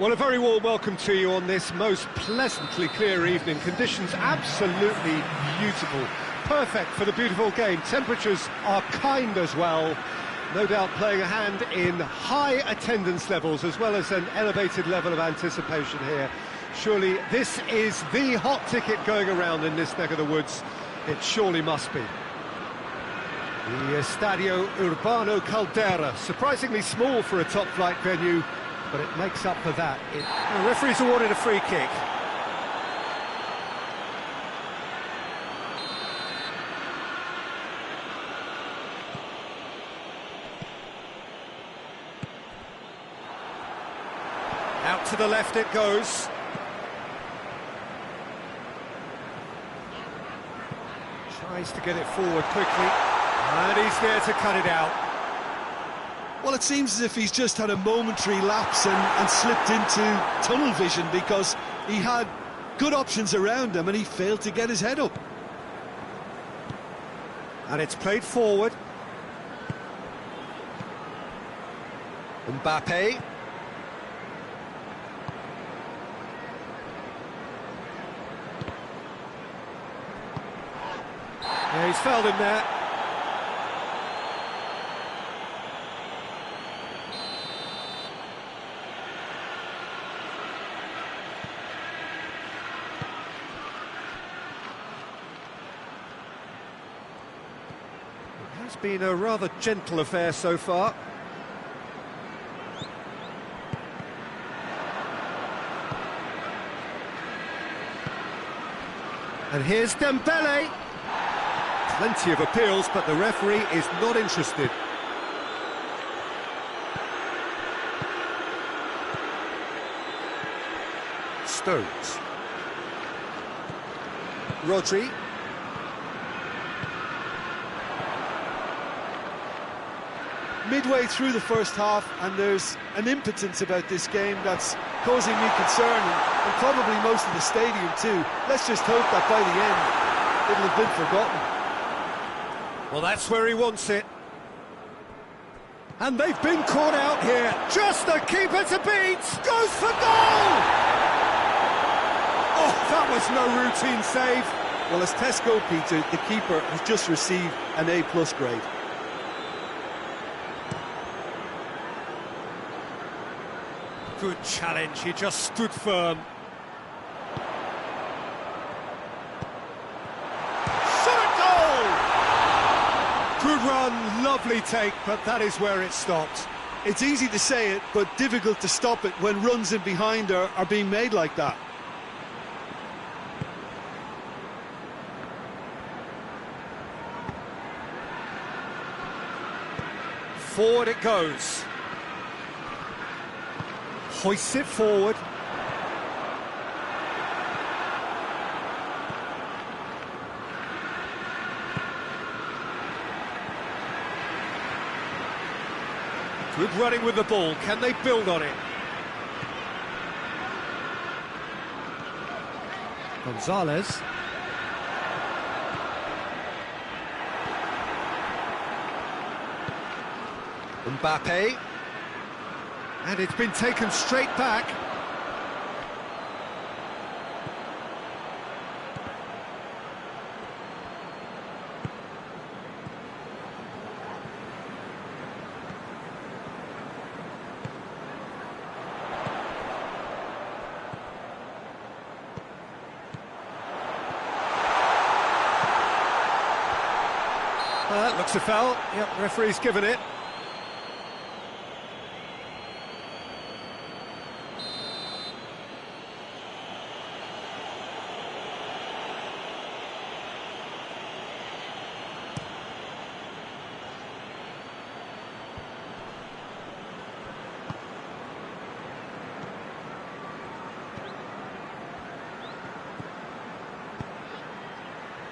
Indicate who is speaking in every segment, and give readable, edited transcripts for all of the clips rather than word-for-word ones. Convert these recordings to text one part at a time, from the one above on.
Speaker 1: Well, a very warm welcome to you on this most pleasantly clear evening. Conditions absolutely beautiful. Perfect for the beautiful game. Temperatures are kind as well. No doubt playing a hand in high attendance levels as well as an elevated level of anticipation here. Surely this is the hot ticket going around in this neck of the woods. It surely must be. The Estadio Urbano Caldera, surprisingly small for a top-flight venue, but it makes up for that. The referee's awarded a free kick. Out to the left it goes. Tries to get it forward quickly, and he's there to cut it out.
Speaker 2: Well, it seems as if he's just had a momentary lapse and slipped into tunnel vision, because he had good options around him and he failed to get his head up.
Speaker 1: And it's played forward. Mbappe. Yeah, he's fouled him there. It has been a rather gentle affair so far. And here's Dembele. Plenty of appeals, but the referee is not interested. Stones. Rodri.
Speaker 2: Midway through the first half, and there's an impotence about this game that's causing me concern, and probably most of the stadium too. Let's just hope that by the end it'll have been forgotten.
Speaker 1: Well, that's where he wants it. And they've been caught out here. Just the keeper to beat. Goes for goal! Oh, that was no routine save.
Speaker 2: Well, as tests go, Peter, the keeper has just received an A+ grade.
Speaker 1: Good challenge, he just stood firm. Good run, lovely take, but that is where it stopped.
Speaker 2: It's easy to say it, but difficult to stop it when runs in behind are being made like that.
Speaker 1: Forward it goes. Hoists it forward. Good running with the ball. Can they build on it? Gonzalez. Mbappe. And it's been taken straight back. That looks a foul. Yep, referee's given it.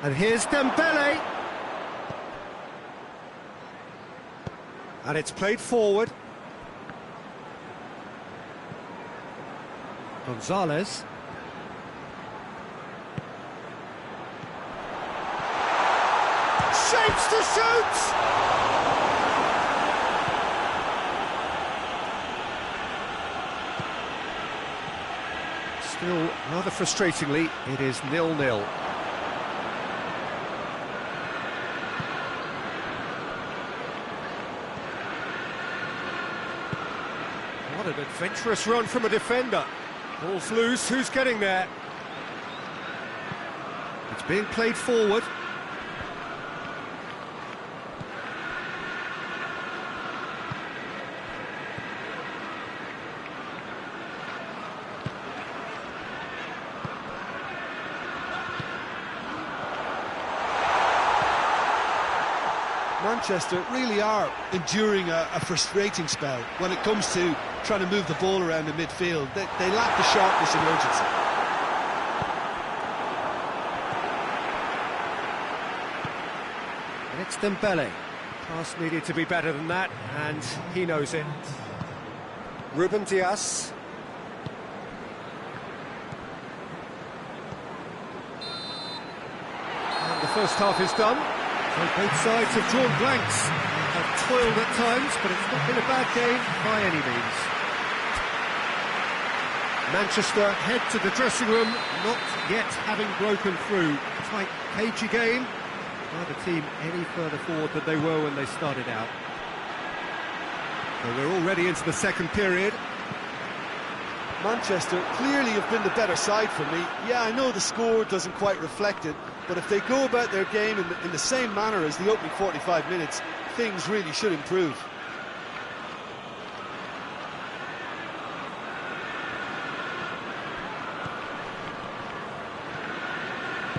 Speaker 1: And here's Dembele. And it's played forward. Gonzalez. Shapes to shoot! Rather frustratingly, it is 0-0. What an adventurous run from a defender. Ball's loose, who's getting there? It's being played forward.
Speaker 2: Manchester really are enduring a frustrating spell when it comes to trying to move the ball around in midfield. They lack the sharpness and urgency.
Speaker 1: And it's Dembele. Pass needed to be better than that, and he knows it. Ruben Dias. And the first half is done. So both sides have drawn blanks, have toiled at times, but it's not been a bad game by any means. Manchester head to the dressing room, not yet having broken through. Tight, cagey game. Neither team any further forward than they were when they started out. So we're already into the second period.
Speaker 2: Manchester clearly have been the better side for me. Yeah, I know the score doesn't quite reflect it, but if they go about their game in the same manner as the opening 45 minutes, things really should improve.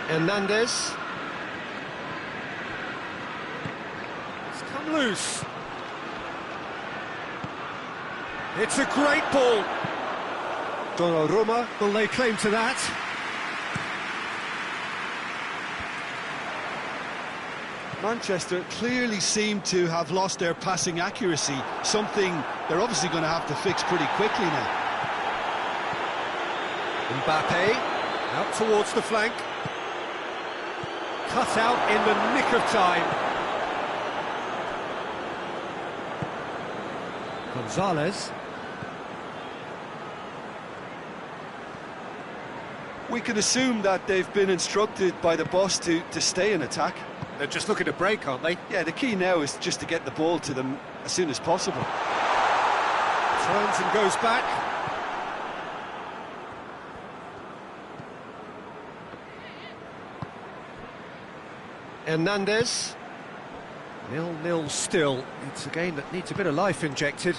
Speaker 1: Hernandez. It's come loose. It's a great ball. Donnarumma will lay claim to that.
Speaker 2: Manchester clearly seem to have lost their passing accuracy, something they're obviously going to have to fix pretty quickly now.
Speaker 1: Mbappe, out towards the flank. Cut out in the nick of time. Gonzalez.
Speaker 2: We can assume that they've been instructed by the boss to stay in attack.
Speaker 1: They're just looking to break, aren't they?
Speaker 2: Yeah, the key now is just to get the ball to them as soon as possible.
Speaker 1: Turns and goes back. Hernandez. 0-0 still. It's a game that needs a bit of life injected.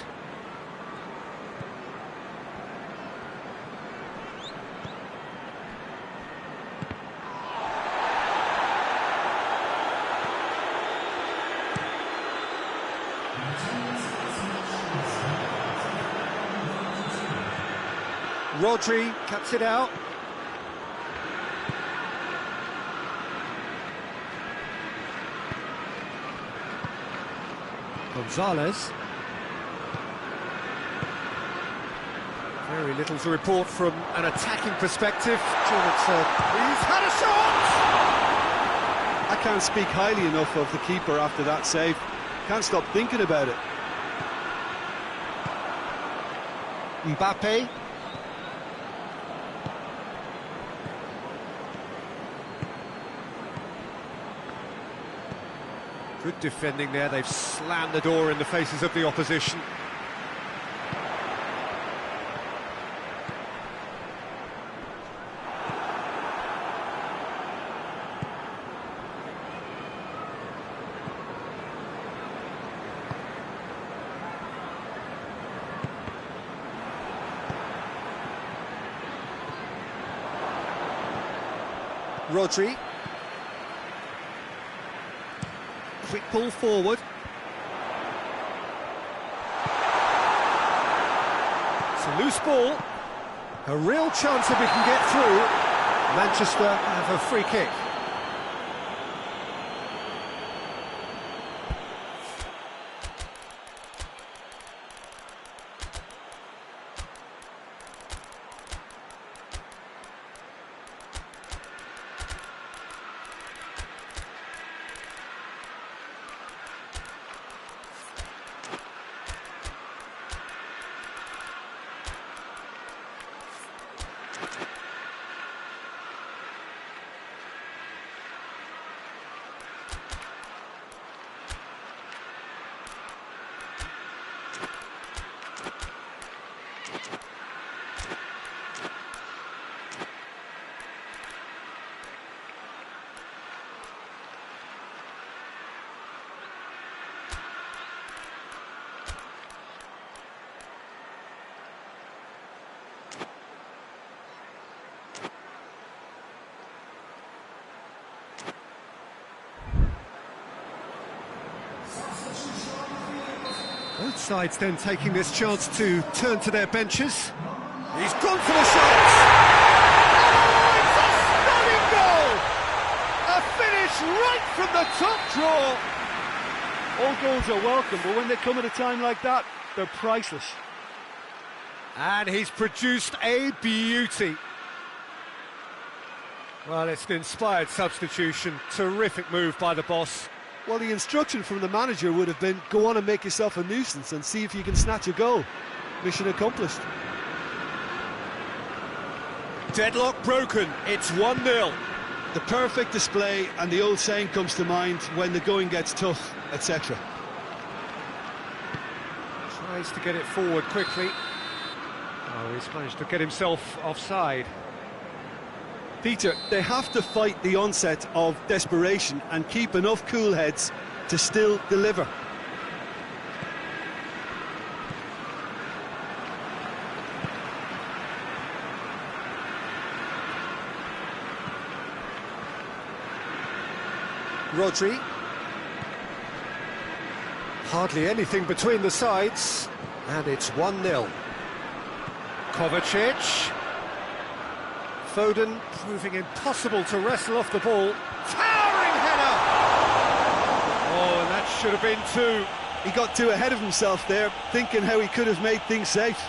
Speaker 1: Rodri cuts it out. Gonzalez. Very little to report from an attacking perspective. He's had a shot!
Speaker 2: I can't speak highly enough of the keeper after that save. Can't stop thinking about it.
Speaker 1: Mbappe. Good defending there, they've slammed the door in the faces of the opposition. Rodri. Quick ball forward. It's a loose ball. A real chance if we can get through. Manchester have a free kick. Both sides then taking this chance to turn to their benches. He's gone for the shot! Oh, it's a stunning goal! A finish right from the top draw!
Speaker 2: All goals are welcome, but when they come at a time like that, they're priceless.
Speaker 1: And he's produced a beauty. Well, it's an inspired substitution. Terrific move by the boss.
Speaker 2: Well, the instruction from the manager would have been, go on and make yourself a nuisance and see if you can snatch a goal. Mission accomplished.
Speaker 1: Deadlock broken, it's 1-0.
Speaker 2: The perfect display, and the old saying comes to mind, when the going gets tough, etc.
Speaker 1: Tries to get it forward quickly. Oh, he's managed to get himself offside.
Speaker 2: Peter, they have to fight the onset of desperation and keep enough cool heads to still deliver.
Speaker 1: Rodri. Hardly anything between the sides, and it's 1-0. Kovacic. Foden proving impossible to wrestle off the ball. Towering header! Oh, and that should have been 2.
Speaker 2: He got too ahead of himself there, thinking how he could have made things safe.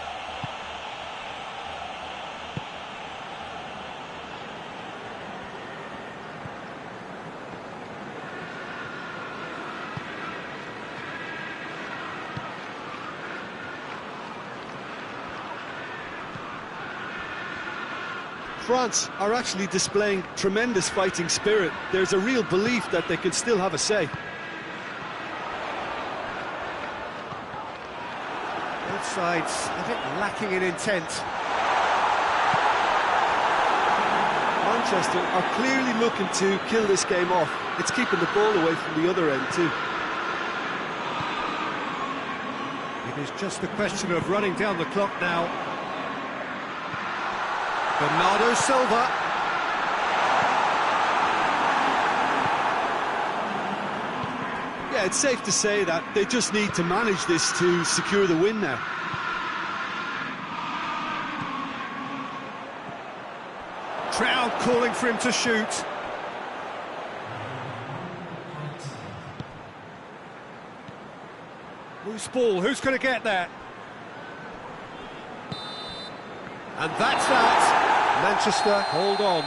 Speaker 2: France are actually displaying tremendous fighting spirit. There's a real belief that they can still have a say.
Speaker 1: Both sides a bit lacking in intent.
Speaker 2: Manchester are clearly looking to kill this game off. It's keeping the ball away from the other end too.
Speaker 1: It is just a question of running down the clock now. Bernardo Silva.
Speaker 2: Yeah, it's safe to say that they just need to manage this to secure the win now.
Speaker 1: Crowd calling for him to shoot. Loose ball, who's going to get that? And that's that. Manchester, hold on.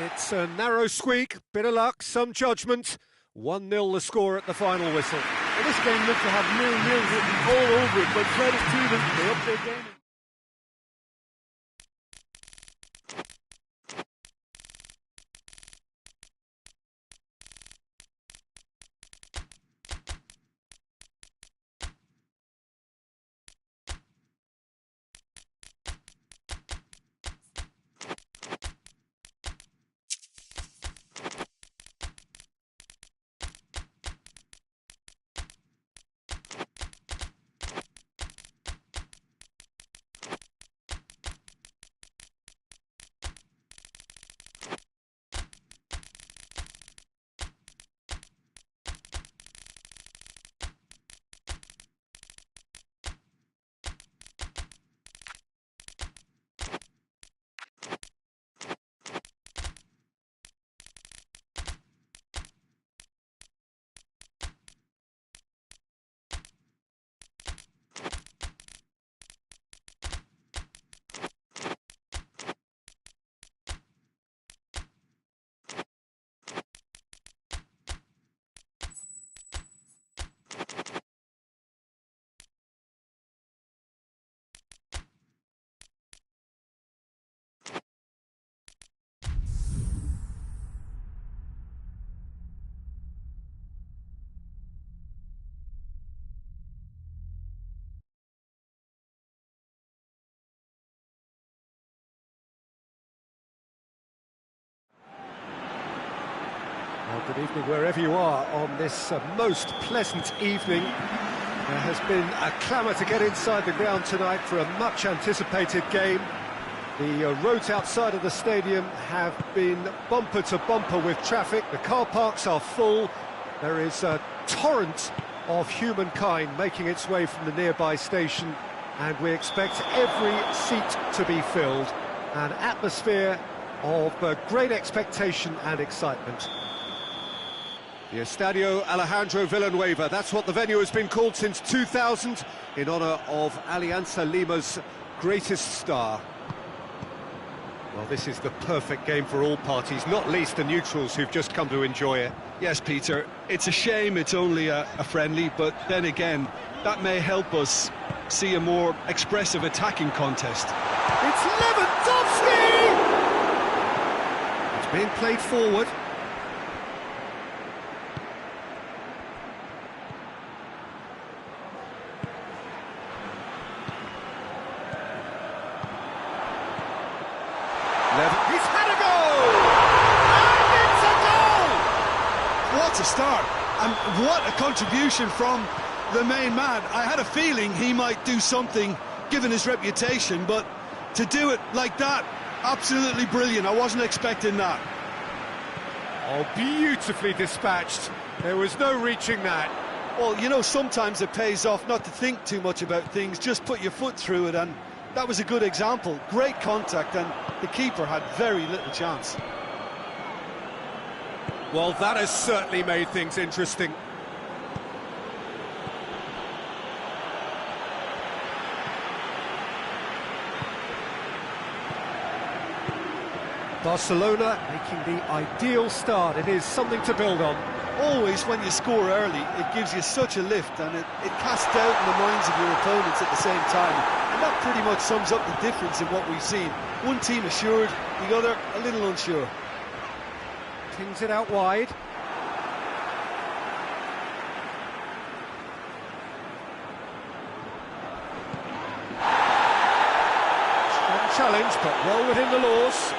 Speaker 1: It's a narrow squeak, bit of luck, some judgment. 1-0 the score at the final whistle.
Speaker 2: Well, this game looks to have 0-0 written all over it, but credit to them, they upped their game.
Speaker 1: Well, good evening wherever you are on this most pleasant evening. There has been a clamour to get inside the ground tonight for a much-anticipated game. The roads outside of the stadium have been bumper to bumper with traffic. The car parks are full. There is a torrent of humankind making its way from the nearby station, and we expect every seat to be filled. An atmosphere of great expectation and excitement. The Estadio Alejandro Villanueva, that's what the venue has been called since 2000, in honour of Alianza Lima's greatest star. Well, this is the perfect game for all parties, not least the neutrals who've just come to enjoy it.
Speaker 2: Yes, Peter, it's a shame it's only a friendly, but then again, that may help us see a more expressive attacking contest.
Speaker 1: It's Lewandowski! It's being played forward. He's had a goal! And it's a goal!
Speaker 2: What a start, and what a contribution from the main man. I had a feeling he might do something, given his reputation, but to do it like that, absolutely brilliant. I wasn't expecting that.
Speaker 1: Oh, beautifully dispatched. There was no reaching that.
Speaker 2: Well, you know, sometimes it pays off not to think too much about things, just put your foot through it, and that was a good example. Great contact, and the keeper had very little chance.
Speaker 1: Well, that has certainly made things interesting. Barcelona making the ideal start. It is something to build on.
Speaker 2: Always when you score early, it gives you such a lift, and it casts doubt in the minds of your opponents at the same time. And that pretty much sums up the difference in what we've seen. One team assured, the other a little unsure.
Speaker 1: Pings it out wide. Strong challenge, but well within the laws.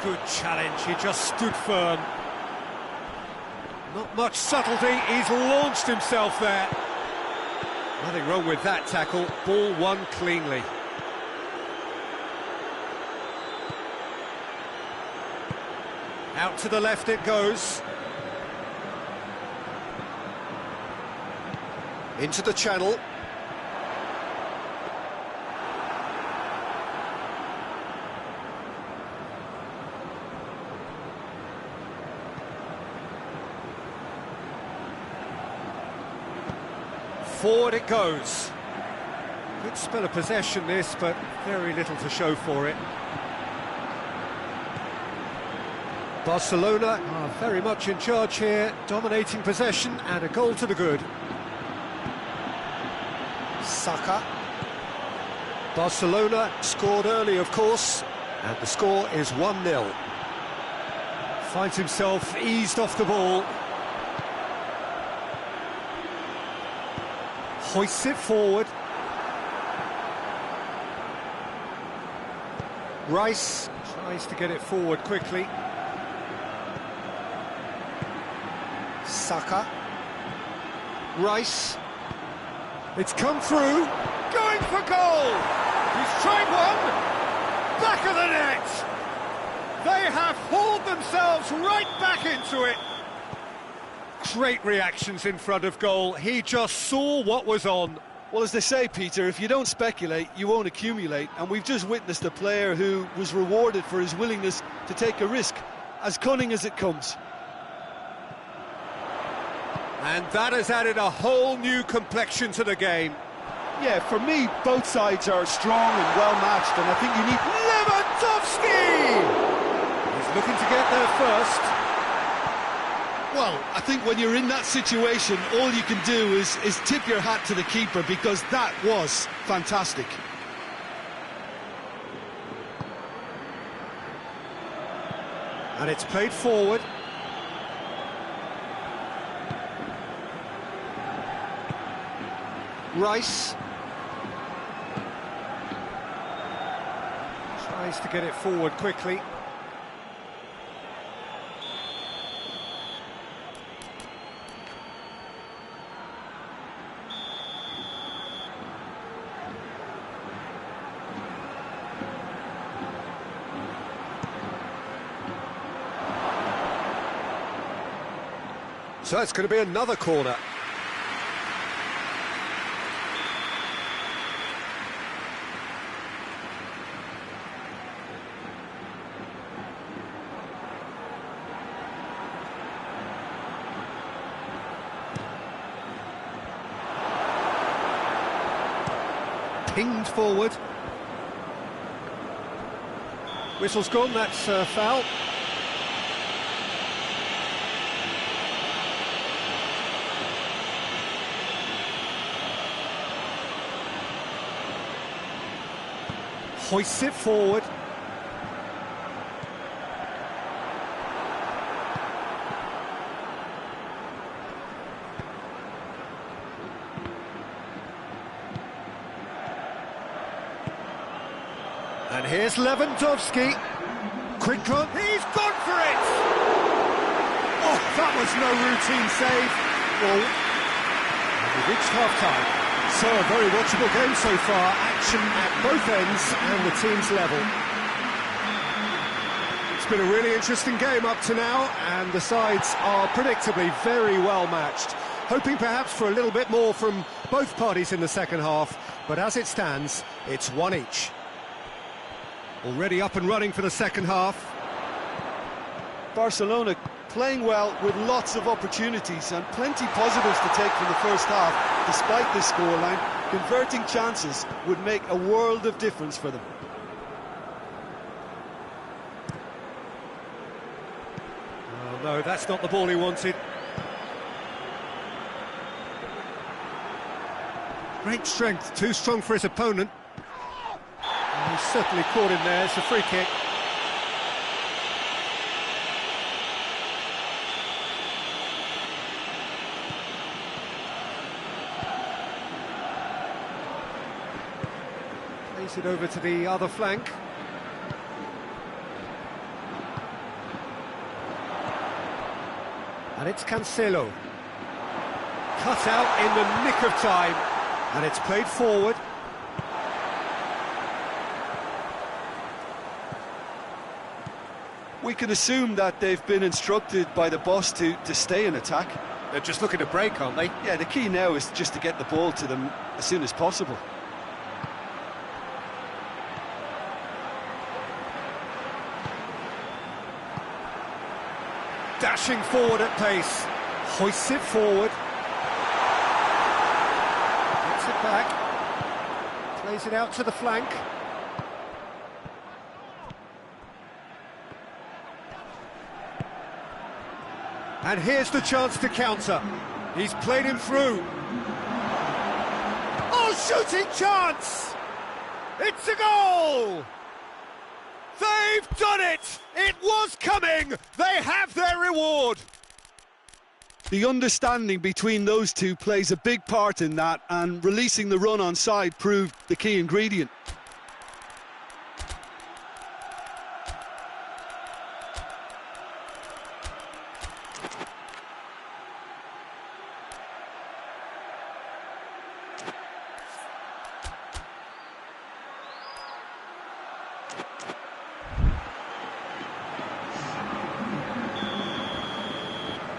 Speaker 1: Good challenge, he just stood firm. Not much subtlety, he's launched himself there. Nothing wrong with that tackle, ball won cleanly. Out to the left it goes. Into the channel. Forward it goes. Good spell of possession this, but very little to show for it. Barcelona are very much in charge here, dominating possession, and a goal to the good. Saka. Barcelona scored early, of course, and the score is 1-0. Finds himself eased off the ball. Hoists it forward. Rice tries to get it forward quickly. Saka. Rice. It's come through. Going for goal. He's tried one. Back of the net. They have hauled themselves right back into it. Great reactions in front of goal. He just saw what was on.
Speaker 2: Well, as they say, Peter, if you don't speculate, you won't accumulate. And we've just witnessed a player who was rewarded for his willingness to take a risk, as cunning as it comes.
Speaker 1: And that has added a whole new complexion to the game.
Speaker 2: Yeah, for me, both sides are strong and well-matched, and I think you need...
Speaker 1: Lewandowski! He's looking to get there first.
Speaker 2: Well, I think when you're in that situation, all you can do is tip your hat to the keeper, because that was fantastic.
Speaker 1: And it's played forward. Rice. Tries to get it forward quickly. So it's going to be another corner. Pinged forward. Whistle's gone, that's foul. Hoists it forward. And here's Lewandowski. Quick run. He's gone for it! Oh, that was no routine save. Well, we've reached half-time. So, a very watchable game so far. Action at both ends and the team's level. It's been a really interesting game up to now, and the sides are predictably very well matched. Hoping perhaps for a little bit more from both parties in the second half, but as it stands, it's one each. Already up and running for the second half.
Speaker 2: Barcelona playing well with lots of opportunities and plenty positives to take from the first half, despite this scoreline. Converting chances would make a world of difference for them.
Speaker 1: Oh, no, that's not the ball he wanted. Great strength, too strong for his opponent. He's certainly caught in there. It's a free kick. Plays it over to the other flank. And it's Cancelo. Cut out in the nick of time. And it's played forward.
Speaker 2: We can assume that they've been instructed by the boss to stay in attack.
Speaker 1: They're just looking to break, aren't they?
Speaker 2: Yeah, the key now is just to get the ball to them as soon as possible.
Speaker 1: Dashing forward at pace. Hoists it forward. Gets it back. Plays it out to the flank. And here's the chance to counter. He's played him through. Oh, shooting chance! It's a goal! They've done it! It was coming! They have their reward!
Speaker 2: The understanding between those two plays a big part in that, and releasing the run on side proved the key ingredient.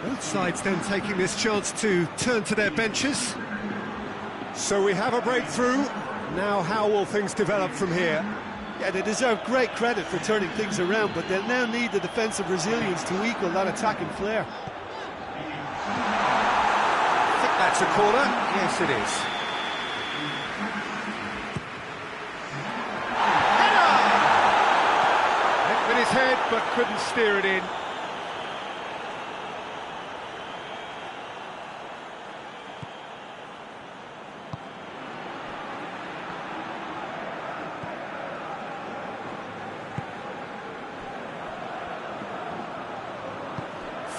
Speaker 1: Both sides then taking this chance to turn to their benches. So we have a breakthrough. Now how will things develop from here?
Speaker 2: Yeah, they deserve great credit for turning things around, but they'll now need the defensive resilience to equal that attacking flair.
Speaker 1: I think that's a corner. Yes, it is. Header! Hit with his head, but couldn't steer it in.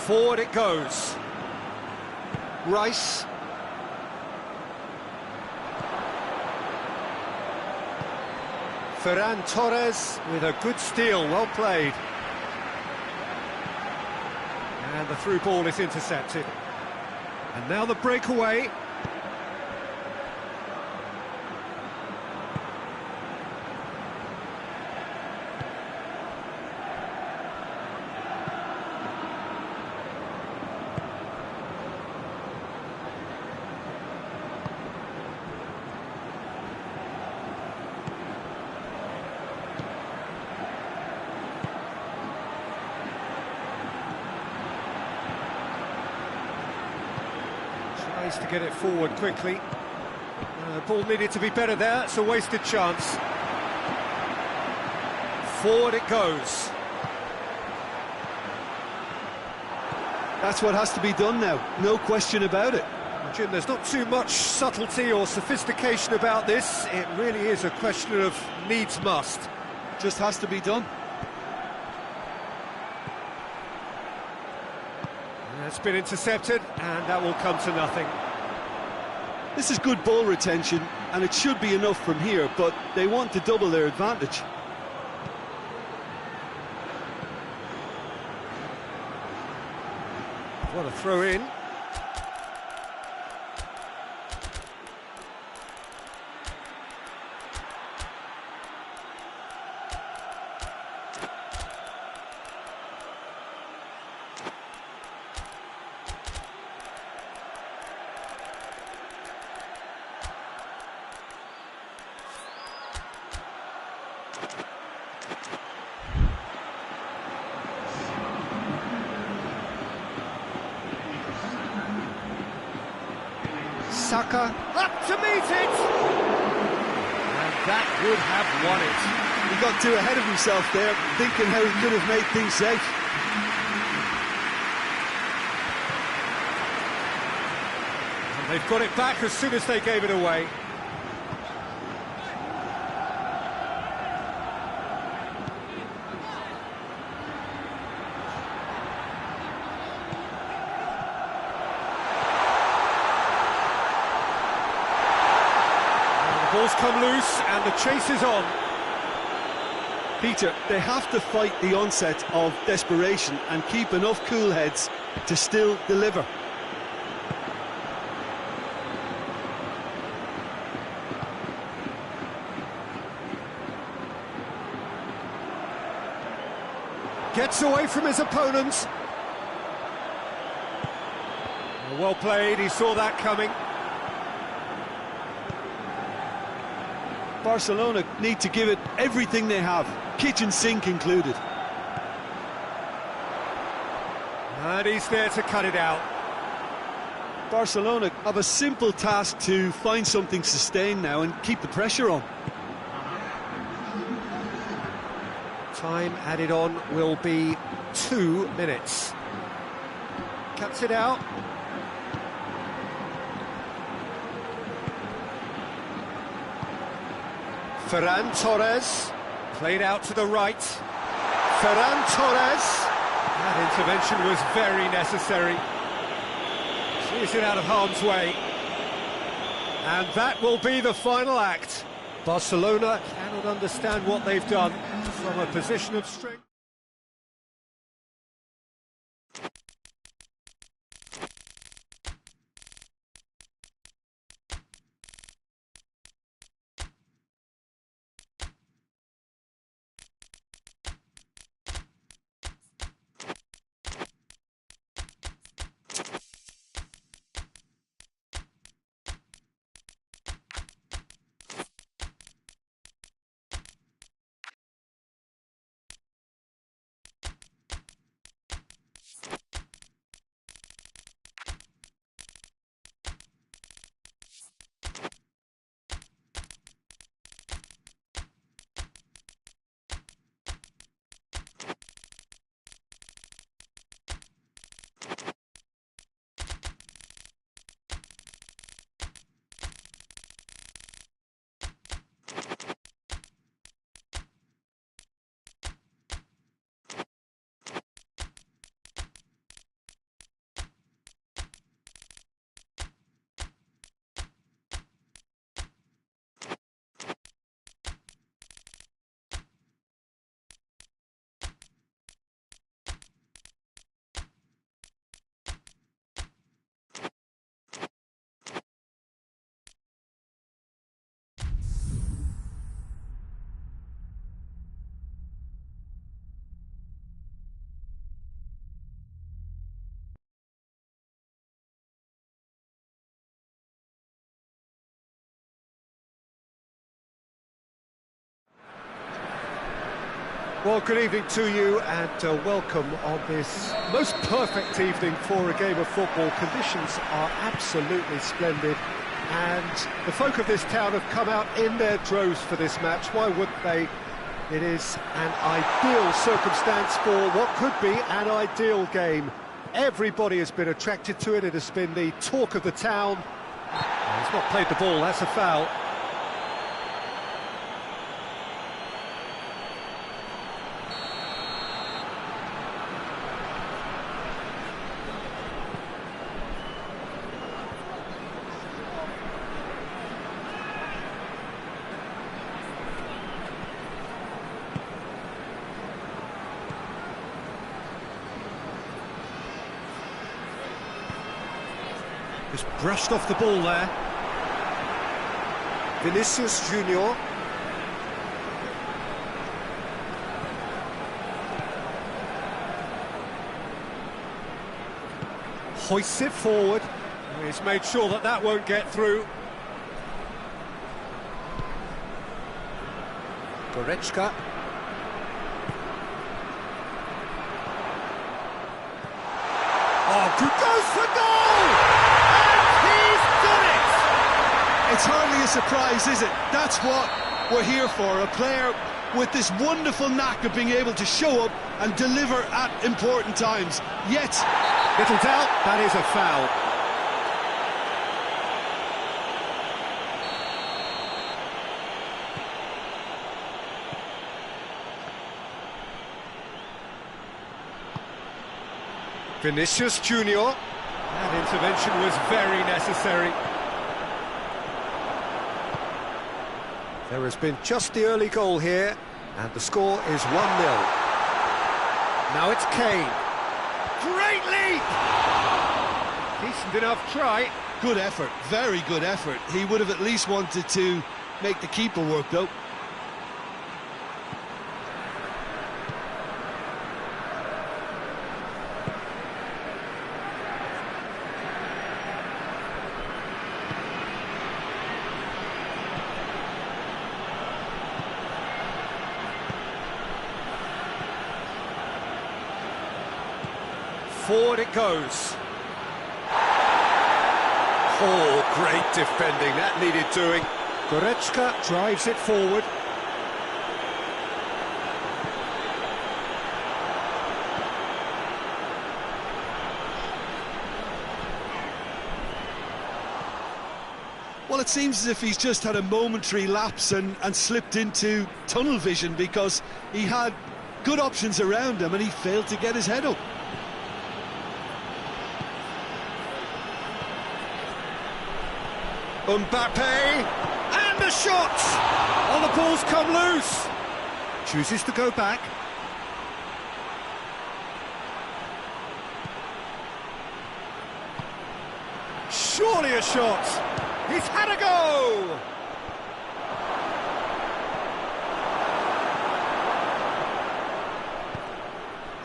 Speaker 1: Forward it goes. Rice. Ferran Torres with a good steal, well played. And the through ball is intercepted. And now the breakaway. Tries to get it forward quickly. Ball needed to be better there, it's a wasted chance. Forward it goes.
Speaker 2: That's what has to be done now, no question about it.
Speaker 1: Jim, there's not too much subtlety or sophistication about this. It really is a question of needs must.
Speaker 2: Just has to be done.
Speaker 1: That's been intercepted, and that will come to nothing.
Speaker 2: This is good ball retention, and it should be enough from here, but they want to double their advantage.
Speaker 1: What a throw in. Saka up to meet it, and that would have won it.
Speaker 2: He got too ahead of himself there, thinking how he could have made things safe.
Speaker 1: And they've got it back as soon as they gave it away. Ball's come loose and the chase is on.
Speaker 2: Peter, they have to fight the onset of desperation and keep enough cool heads to still deliver.
Speaker 1: Gets away from his opponents. Well played, he saw that coming.
Speaker 2: Barcelona need to give it everything they have, kitchen sink included.
Speaker 1: And he's there to cut it out.
Speaker 2: Barcelona have a simple task to find something sustained now and keep the pressure on.
Speaker 1: Time added on will be 2 minutes. Cuts it out. Ferran Torres, played out to the right. Ferran Torres, that intervention was very necessary. Clears it out of harm's way. And that will be the final act. Barcelona cannot understand what they've done from a position of strength. Well, good evening to you and welcome on this most perfect evening for a game of football. Conditions are absolutely splendid and the folk of this town have come out in their droves for this match. Why wouldn't they? It is an ideal circumstance for what could be an ideal game. Everybody has been attracted to it. It has been the talk of the town. He's not played the ball, that's a foul. Just brushed off the ball there. Vinicius Junior. Hoists it forward. He's made sure that that won't get through. Goretzka. Oh, who goes for goal!
Speaker 2: It's hardly a surprise, is it? That's what we're here for, a player with this wonderful knack of being able to show up and deliver at important times. Yet,
Speaker 1: little doubt, that is a foul. Vinicius Junior. That intervention was very necessary. There has been just the early goal here, and the score is 1-0. Now it's Kane. Great leap! Decent enough try.
Speaker 2: Good effort, very good effort. He would have at least wanted to make the keeper work, though.
Speaker 1: Forward it goes. Oh, great defending, that needed doing. Goretzka drives it forward.
Speaker 2: Well, it seems as if he's just had a momentary lapse and slipped into tunnel vision, because he had good options around him and he failed to get his head up.
Speaker 1: Mbappe, and the shot! Oh, the ball's come loose. Chooses to go back. Surely a shot. He's had a go!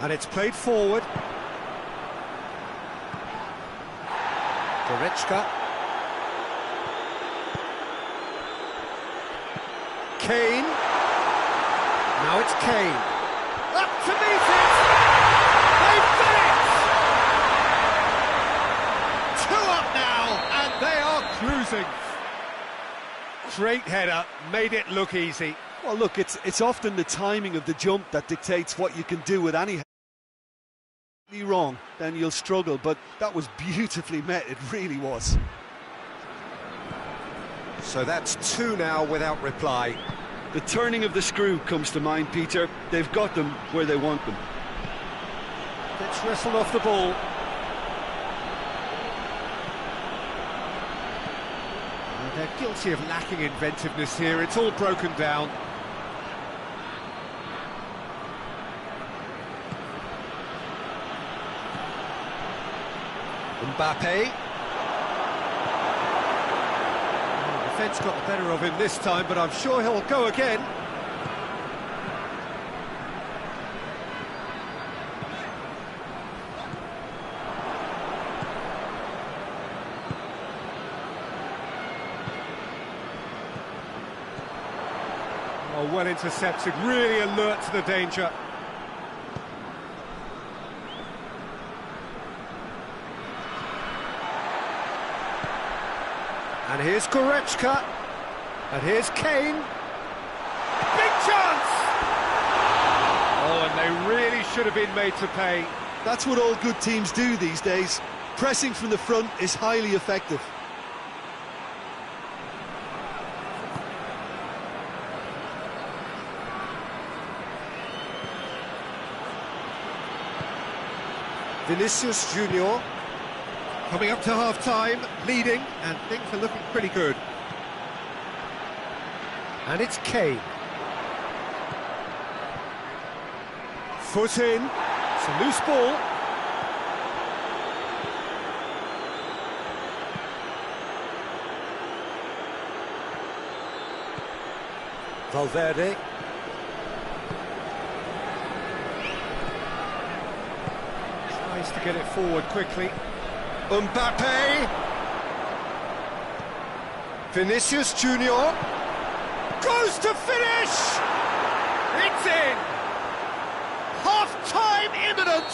Speaker 1: And it's played forward. Goretzka. Kane. Now it's Kane. Up to meet it! They've done it! 2 up now, and they are cruising. Great header, made it look easy.
Speaker 2: Well, look, it's often the timing of the jump that dictates what you can do with any. Wrong, then you'll struggle, but that was beautifully met, it really was.
Speaker 1: So that's 2 now without reply.
Speaker 2: The turning of the screw comes to mind, Peter. They've got them where they want them.
Speaker 1: It's wrestled off the ball. And they're guilty of lacking inventiveness here. It's all broken down. Mbappe. Defence got the better of him this time, but I'm sure he'll go again. Oh, well intercepted, really alert to the danger. And here's Goretzka. And here's Kane. Big chance! Oh, and they really should have been made to pay.
Speaker 2: That's what all good teams do these days. Pressing from the front is highly effective.
Speaker 1: Vinicius Junior coming up to half-time, leading, and things are looking pretty good. And it's Kane. Foot in, it's a loose ball. Valverde. Tries to get it forward quickly. Mbappe. Vinicius Junior goes to finish. It's in. Half-time imminent.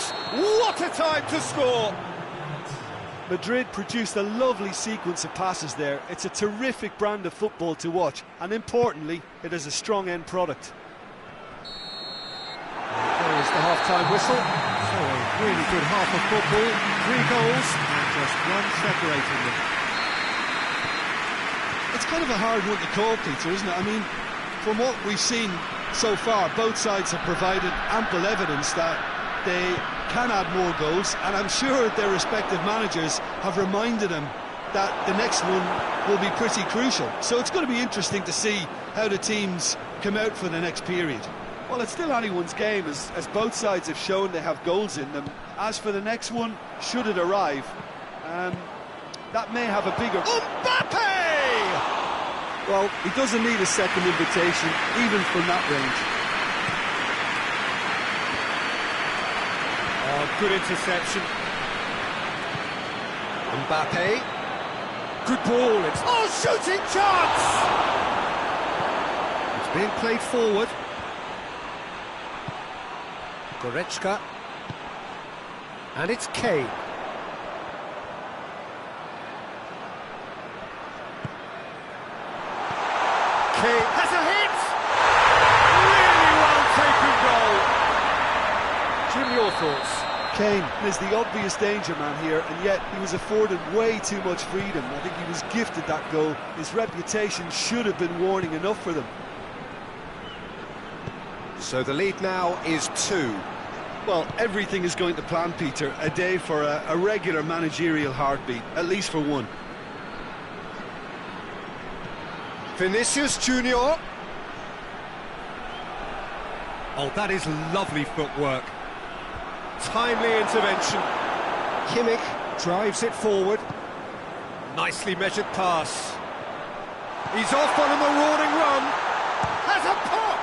Speaker 1: What a time to score.
Speaker 2: Madrid produced a lovely sequence of passes there. It's a terrific brand of football to watch, and importantly, it is a strong end product.
Speaker 1: There is the half-time whistle. So a really good half of football. 3 goals and just one separating them.
Speaker 2: It's kind of a hard one to call, Peter, isn't it? I mean, from what we've seen so far, both sides have provided ample evidence that they can add more goals, and I'm sure their respective managers have reminded them that the next one will be pretty crucial. So it's going to be interesting to see how the teams come out for the next period. Well, it's still anyone's game, as both sides have shown they have goals in them. As for the next one, should it arrive, that may have a bigger...
Speaker 1: Mbappe!
Speaker 2: Well, he doesn't need a second invitation, even from that range.
Speaker 1: Oh, good interception. Mbappe. Good ball. It's shooting chance! It's being played forward. Goretzka. And it's Kane. Kane has a hit! Really well taken goal. Jim, your thoughts?
Speaker 2: Kane is the obvious danger man here, and yet he was afforded way too much freedom. I think he was gifted that goal. His reputation should have been warning enough for them.
Speaker 1: So the lead now is 2.
Speaker 2: Well, everything is going to plan, Peter. A day for a regular managerial heartbeat, at least for one.
Speaker 1: Vinicius Junior. Oh, that is lovely footwork. Timely intervention. Kimmich drives it forward. Nicely measured pass. He's off on a marauding run. Has a pop!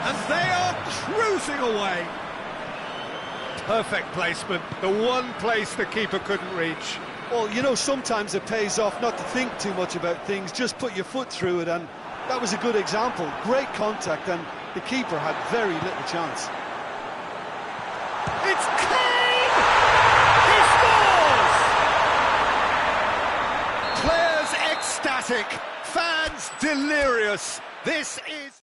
Speaker 1: And they are cruising away. Perfect placement, the one place the keeper couldn't reach.
Speaker 2: Well, you know, sometimes it pays off not to think too much about things, just put your foot through it, and that was a good example. Great contact, and the keeper had very little chance.
Speaker 1: It's Kane! He scores! Players ecstatic, fans delirious. This is...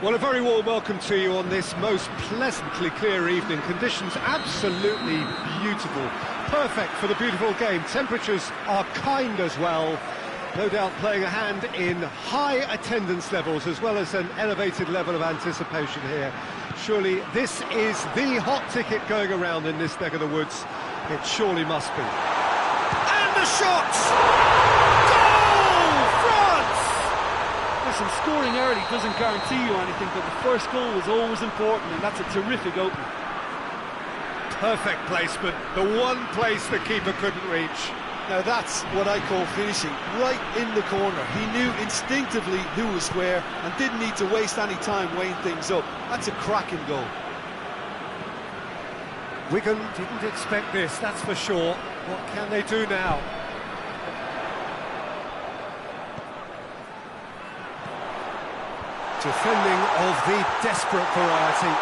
Speaker 1: Well, a very warm welcome to you on this most pleasantly clear evening. Conditions absolutely beautiful. Perfect for the beautiful game. Temperatures are kind as well. No doubt playing a hand in high attendance levels as well as an elevated level of anticipation here. Surely this is the hot ticket going around in this neck of the woods. It surely must be. And the shot! Goal! France!
Speaker 2: Listen, scoring early doesn't guarantee you anything, but the first goal is always important, and that's a terrific opener.
Speaker 1: Perfect placement, the one place the keeper couldn't reach.
Speaker 2: Now that's what I call finishing, right in the corner. He knew instinctively who was where and didn't need to waste any time weighing things up. That's a cracking goal.
Speaker 1: Wigan didn't expect this, that's for sure. What can they do now? Defending of the desperate variety.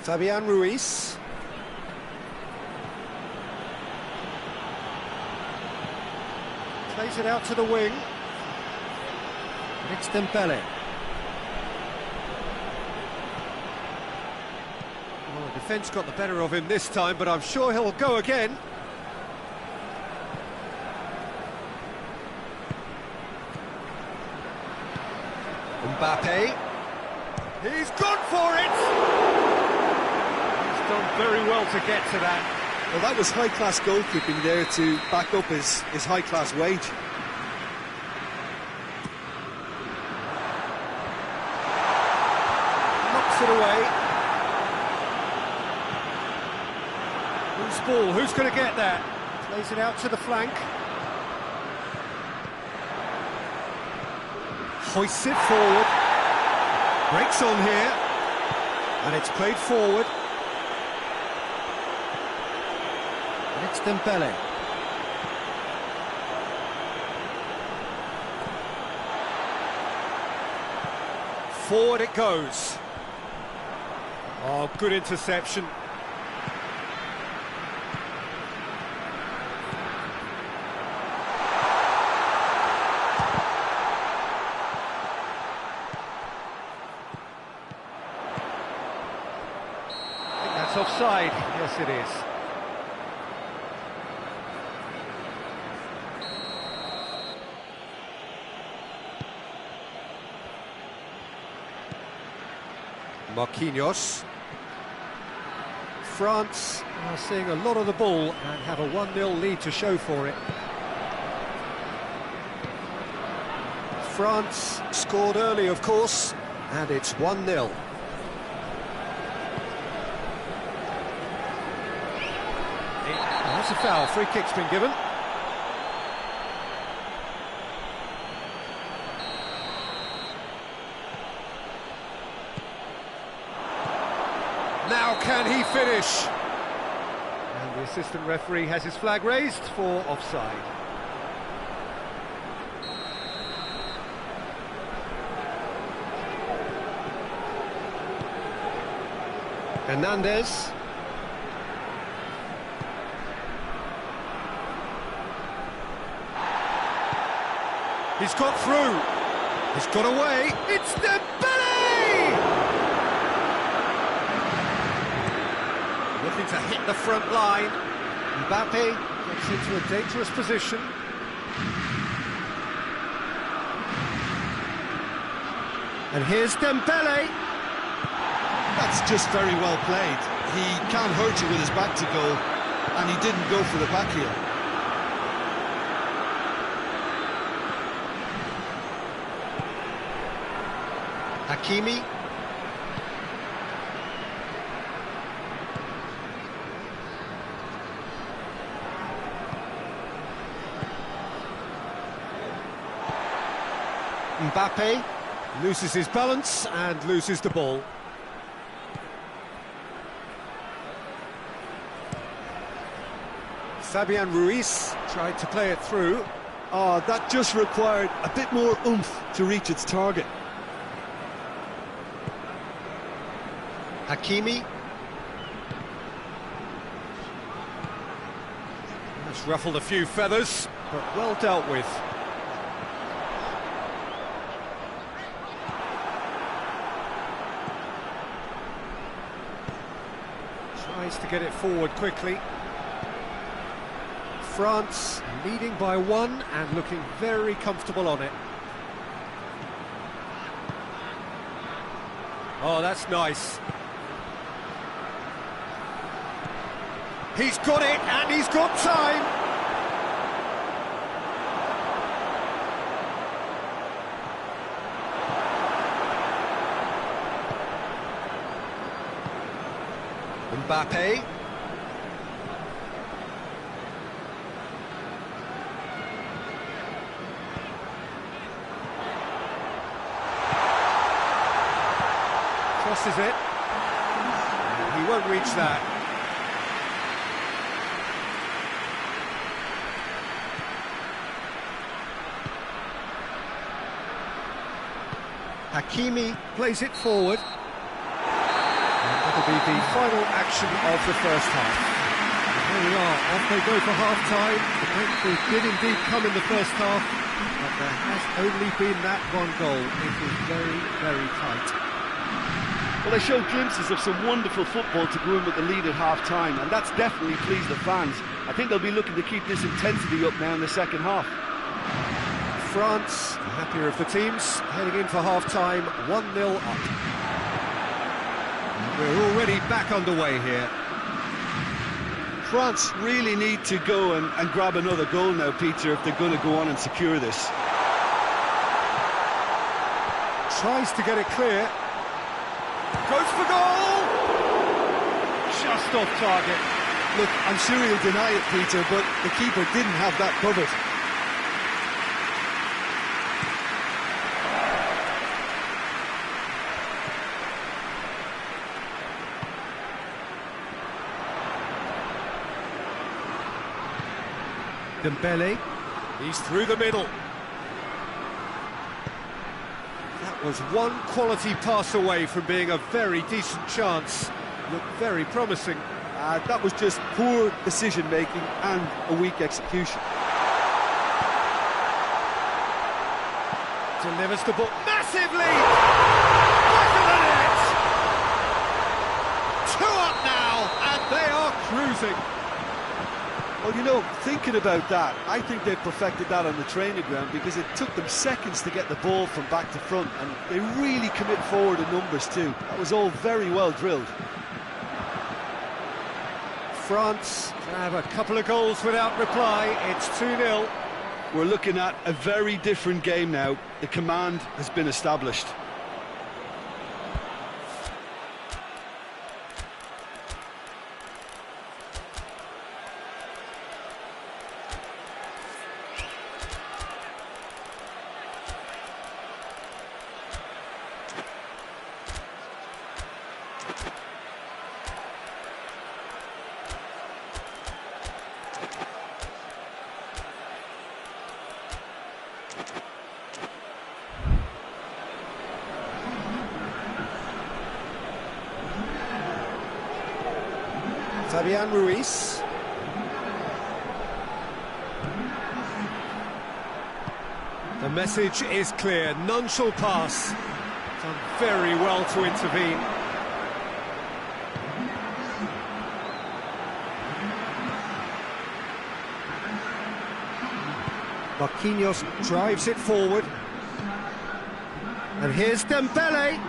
Speaker 1: Fabian Ruiz. Plays it out to the wing. It's Dembele. Well, the defence got the better of him this time, but I'm sure he'll go again. Mbappe. He's gone for it! He's done very well to get to that.
Speaker 2: Well, that was high-class goalkeeping there to back up his high-class wage.
Speaker 1: Knocks it away. Who's ball? Who's going to get that? Plays it out to the flank. Hoists it forward. Breaks on here. And it's played forward. And it's Dembele. Forward it goes. Oh, good interception. Offside, yes it is. Marquinhos. France are seeing a lot of the ball and have a 1-0 lead to show for it. France scored early, of course, and it's 1-0. That's a foul, free kick's been given. Now can he finish? And the assistant referee has his flag raised for offside. Hernandez. He's got through. He's got away. It's Dembele! Looking to hit the front line. Mbappe gets into a dangerous position. And here's Dembele.
Speaker 2: That's just very well played. He can't hurt you with his back to goal, and he didn't go for the back heel.
Speaker 1: Hakimi. Mbappe loses his balance and loses the ball. Fabian Ruiz tried to play it through.
Speaker 2: Oh, that just required a bit more oomph to reach its target.
Speaker 1: Hakimi. That's ruffled a few feathers, but well dealt with. Tries to get it forward quickly. France leading by 1 and looking very comfortable on it. Oh, that's nice. He's got it, and he's got time. Mbappe. Crosses it. He won't reach that. Hakimi plays it forward. And that'll be the final action of the first half. And here we are, off they go for half-time. The breakthrough did indeed come in the first half, but there has only been that one goal. It was very, very tight.
Speaker 2: Well, they showed glimpses of some wonderful football to go in with the lead at half-time, and that's definitely pleased the fans. I think they'll be looking to keep this intensity up now in the second half.
Speaker 1: France, the happier of the teams, heading in for half-time, 1-0 up. And we're already back underway here.
Speaker 2: France really need to go and grab another goal now, Peter, if they're going to go on and secure this.
Speaker 1: Tries to get it clear. Goes for goal! Just off target.
Speaker 2: Look, I'm sure he'll deny it, Peter, but the keeper didn't have that covered.
Speaker 1: Dembele, he's through the middle. That was one quality pass away from being a very decent chance. Looked very promising.
Speaker 2: That was just poor decision-making and a weak execution.
Speaker 1: Delivers the ball massively! Back of the net! 2 up now, and they are cruising.
Speaker 2: Well, you know, thinking about that, I think they perfected that on the training ground because it took them seconds to get the ball from back to front, and they really commit forward in numbers too. That was all very well drilled.
Speaker 1: France have a couple of goals without reply. It's 2-0.
Speaker 2: We're looking at a very different game now. The command has been established.
Speaker 1: Fabian Ruiz. The message is clear, none shall pass. Done very well to intervene. Marquinhos drives it forward. And here's Dembele.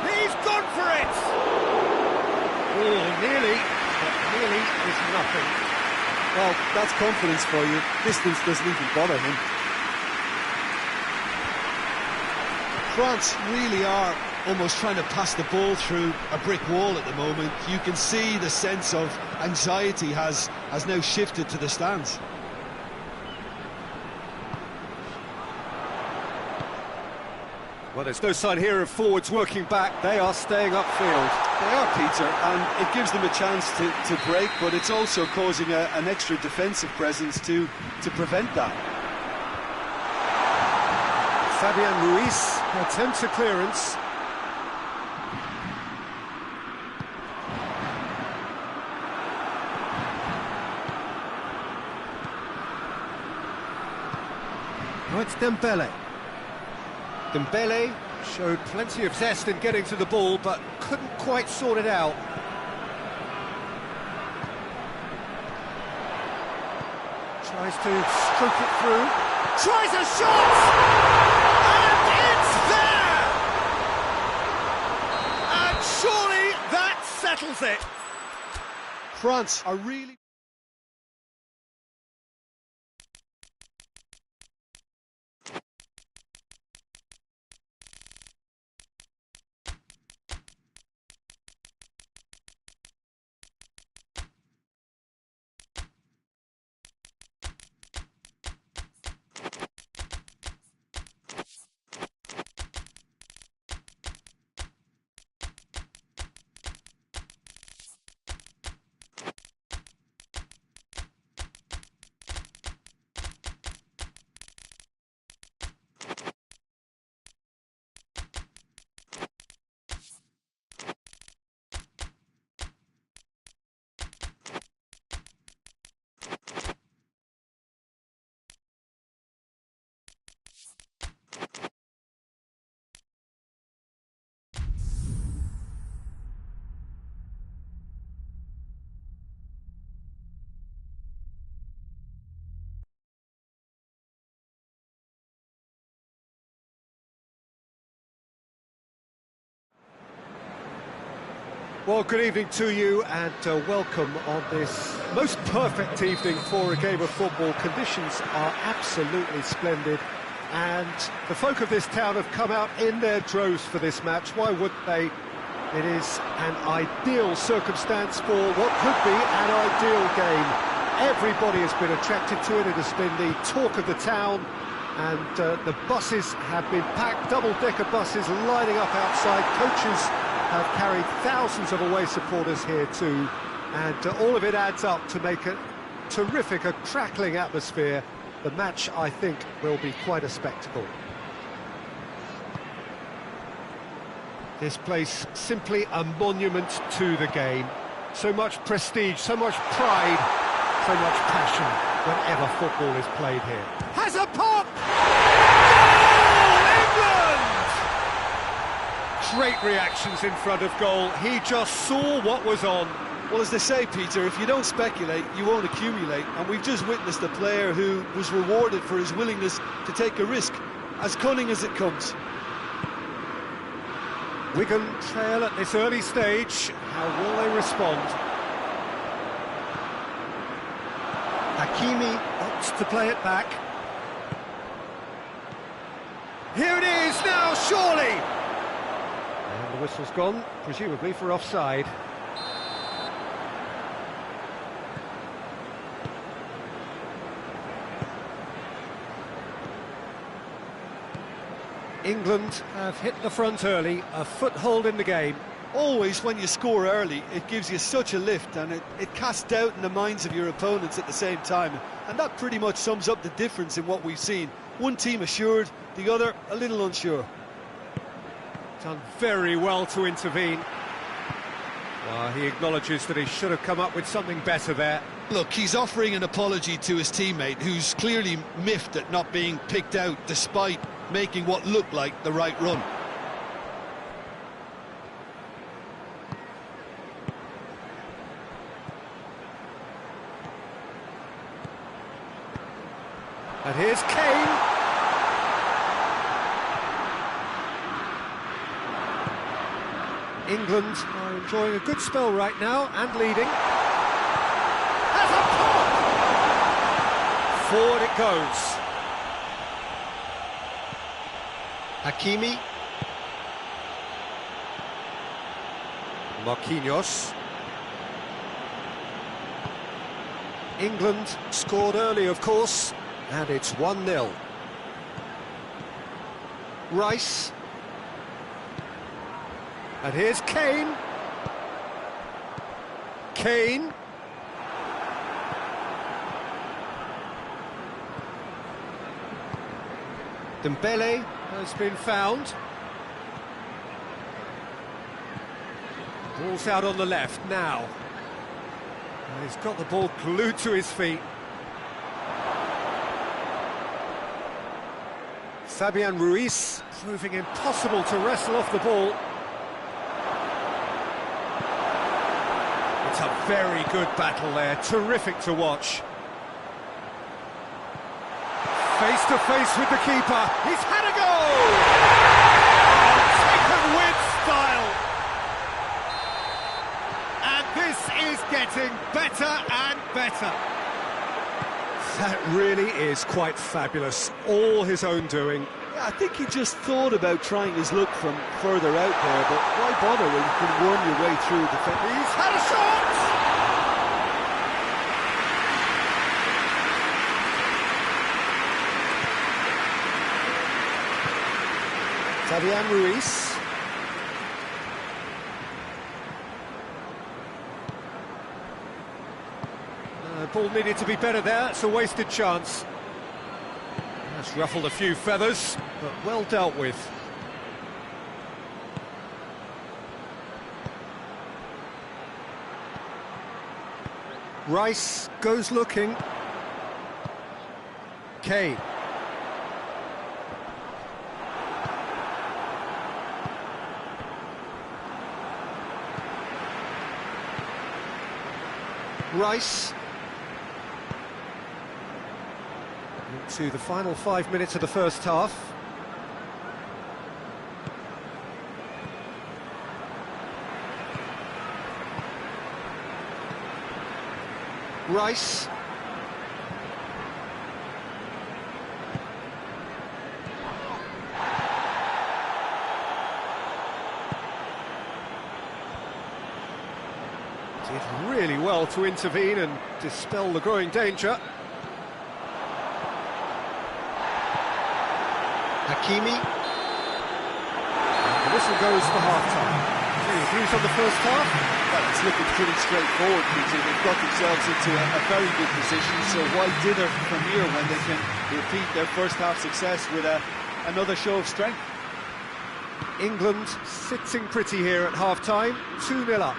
Speaker 1: He's gone for it! Oh, nearly, but nearly is nothing.
Speaker 2: Well, that's confidence for you. Distance doesn't even bother him. France really are almost trying to pass the ball through a brick wall at the moment. You can see the sense of anxiety has now shifted to the stands.
Speaker 1: Well, there's no sign here of forwards working back. They are staying upfield.
Speaker 2: They are, Peter, and it gives them a chance to break, but it's also causing an extra defensive presence to prevent that.
Speaker 1: Fabian Ruiz attempts a clearance. Now it's Dembele. Dembele showed plenty of zest in getting to the ball, but couldn't quite sort it out. Tries to stroke it through. Tries a shot! And it's there! And surely that settles it.
Speaker 2: France are really...
Speaker 1: Well, good evening to you and welcome on this most perfect evening for a game of football. Conditions are absolutely splendid and the folk of this town have come out in their droves for this match. Why wouldn't they? It is an ideal circumstance for what could be an ideal game. Everybody has been attracted to it. It has been the talk of the town and the buses have been packed, double-decker buses lining up outside. Coaches have carried thousands of away supporters here too, and all of it adds up to make a terrific, a crackling atmosphere. The match, I think, will be quite a spectacle. This place simply a monument to the game. So much prestige, so much pride, so much passion whenever football is played here. Has a pop! Great reactions in front of goal. He just saw what was on.
Speaker 2: Well, as they say, Peter, if you don't speculate, you won't accumulate. And we've just witnessed a player who was rewarded for his willingness to take a risk, as cunning as it comes.
Speaker 1: Wigan trail at this early stage. How will they respond? Hakimi opts to play it back. Here it is now, surely! And the whistle's gone, presumably for offside. England have hit the front early, a foothold in the game.
Speaker 2: Always, when you score early, it gives you such a lift and it casts doubt in the minds of your opponents at the same time. And that pretty much sums up the difference in what we've seen. One team assured, the other a little unsure.
Speaker 1: Done very well to intervene. Well, he acknowledges that he should have come up with something better there.
Speaker 2: Look, he's offering an apology to his teammate, who's clearly miffed at not being picked out despite making what looked like the right run.
Speaker 1: And here's Kane. England are enjoying a good spell right now and leading. Has a pop! Forward it goes. Hakimi. Marquinhos. England scored early, of course, and it's 1-0. Rice. And here's Kane. Kane. Dembele has been found. Ball's out on the left now. And he's got the ball glued to his feet. Fabian Ruiz proving impossible to wrestle off the ball. It's a very good battle there, terrific to watch. Face to face with the keeper, he's had a goal! Oh, taken with style! And this is getting better and better. That really is quite fabulous, all his own doing.
Speaker 2: Yeah, I think he just thought about trying his luck from further out there, but why bother when you can worm your way through the defence?
Speaker 1: He's had a shot! Fabian Ruiz. Ball needed to be better there, it's a wasted chance. That's ruffled a few feathers, but well dealt with. Rice goes looking. Kane. Rice. To the final 5 minutes of the first half. Rice. Did really well to intervene and dispel the growing danger. Hakimi. The whistle goes for half-time. Any views on the first half?
Speaker 2: Well, it's looking pretty straightforward, P.T. They've got themselves into a very good position, so why dither from here when they can repeat their first half success with another show of strength?
Speaker 1: England sitting pretty here at half-time, 2-0 up.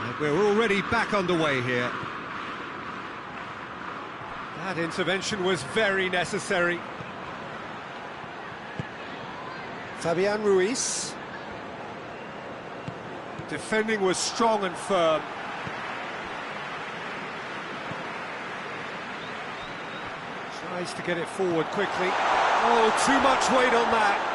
Speaker 1: And we're already back underway here. That intervention was very necessary. Fabian Ruiz. Defending was strong and firm. Tries to get it forward quickly. Oh, too much weight on that.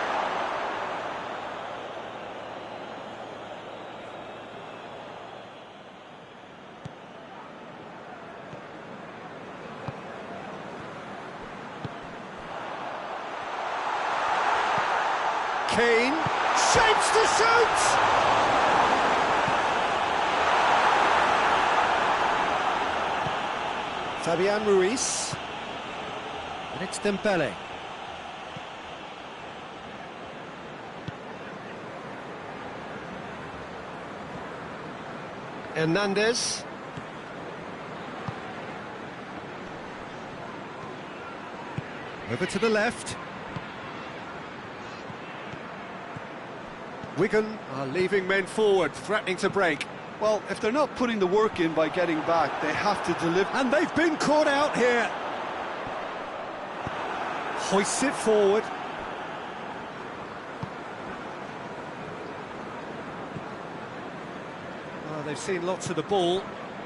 Speaker 1: Kane shapes to shoot! Fabian Ruiz. And it's Dembele. Hernandez. Over to the left. Wigan are leaving men forward, threatening to break.
Speaker 2: Well, if they're not putting the work in by getting back, they have to deliver.
Speaker 1: And they've been caught out here. Hoists it forward. Oh, they've seen lots of the ball.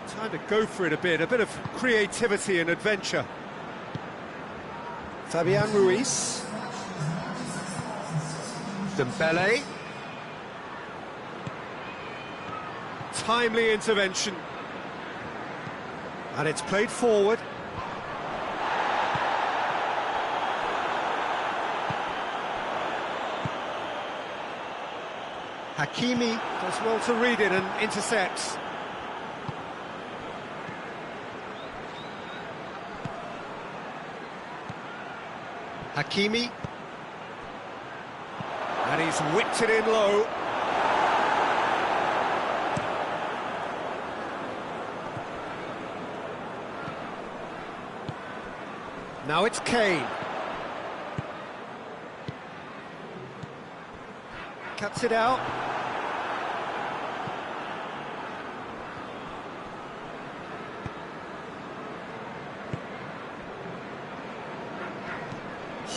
Speaker 1: Time to go for it a bit of creativity and adventure. Fabian Ruiz. Dembele. Timely intervention. And it's played forward. Hakimi does well to read it and intercepts. Hakimi. And he's whipped it in low. Now it's Kane. Cuts it out.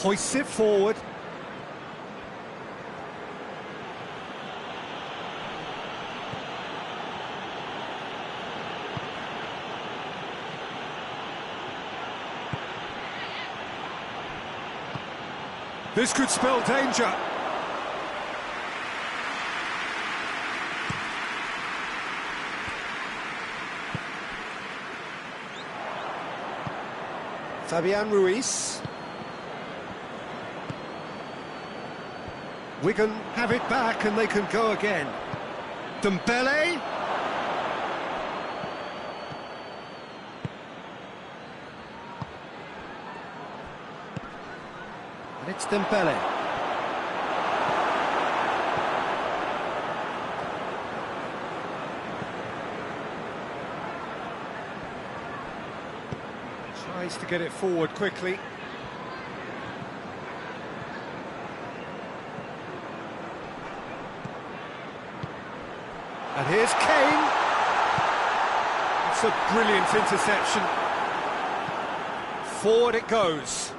Speaker 1: hoists it forward. This could spell danger. Fabian Ruiz. Wigan have it back and they can go again. Dembele. And it's Dembele. Tries to get it forward quickly. And here's Kane. It's a brilliant interception. Forward it goes.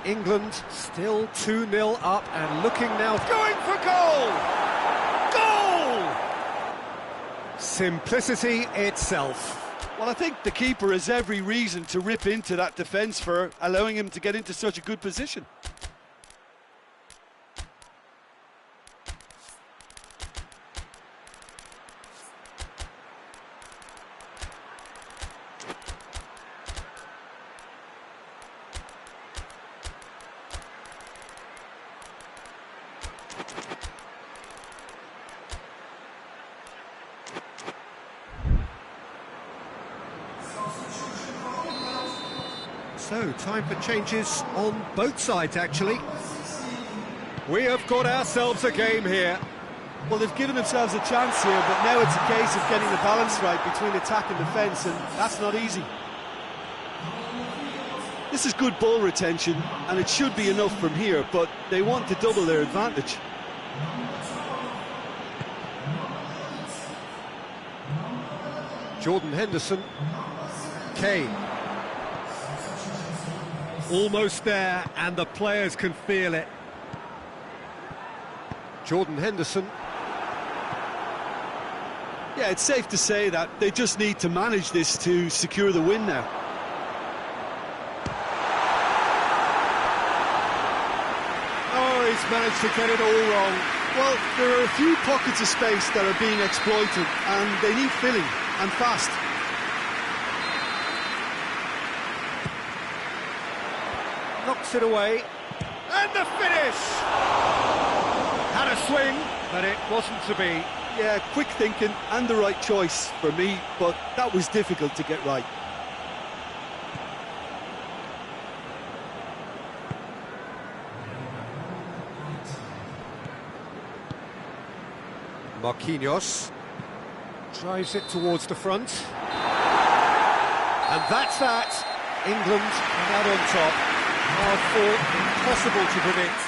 Speaker 1: England still 2-0 up and looking now, going for goal! Goal! Simplicity itself.
Speaker 2: Well, I think the keeper has every reason to rip into that defence for allowing him to get into such a good position.
Speaker 1: So, time for changes on both sides, actually. We have got ourselves a game here.
Speaker 2: Well, they've given themselves a chance here, but now it's a case of getting the balance right between attack and defence, and that's not easy. This is good ball retention, and it should be enough from here, but they want to double their advantage.
Speaker 1: Jordan Henderson. Kane. Almost there, and the players can feel it. Jordan Henderson.
Speaker 2: Yeah, it's safe to say that they just need to manage this to secure the win now.
Speaker 1: Oh, he's managed to get it all wrong.
Speaker 2: Well, there are a few pockets of space that are being exploited, and they need filling, and fast.
Speaker 1: Knocks it away, and the finish! Had a swing, but it wasn't to be.
Speaker 2: Yeah, quick thinking and the right choice for me, but that was difficult to get right.
Speaker 1: Marquinhos drives it towards the front. And that's that. England are out on top. Hard fought, impossible to predict.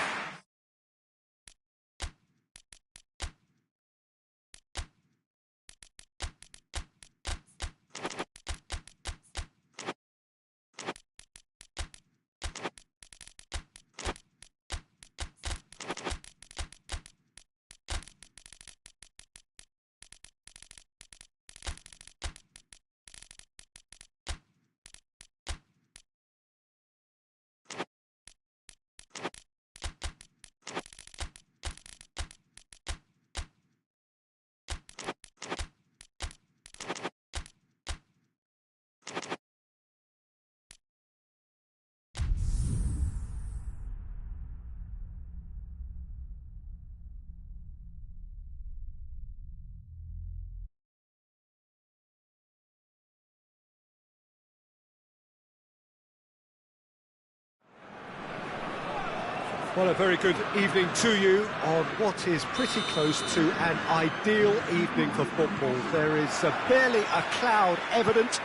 Speaker 1: Well, a very good evening to you on what is pretty close to an ideal evening for football. There is barely a cloud evident.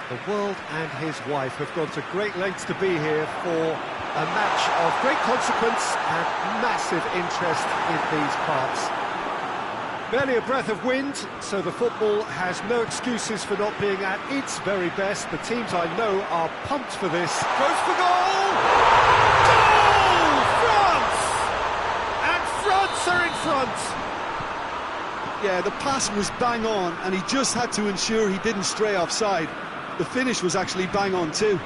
Speaker 1: The world and his wife have gone to great lengths to be here for a match of great consequence and massive interest in these parts. Barely a breath of wind, so the football has no excuses for not being at its very best. The teams I know are pumped for this. Goes for goal! Goal! France! And France are in front!
Speaker 2: Yeah, the pass was bang on, and he just had to ensure he didn't stray offside. The finish was actually bang on too.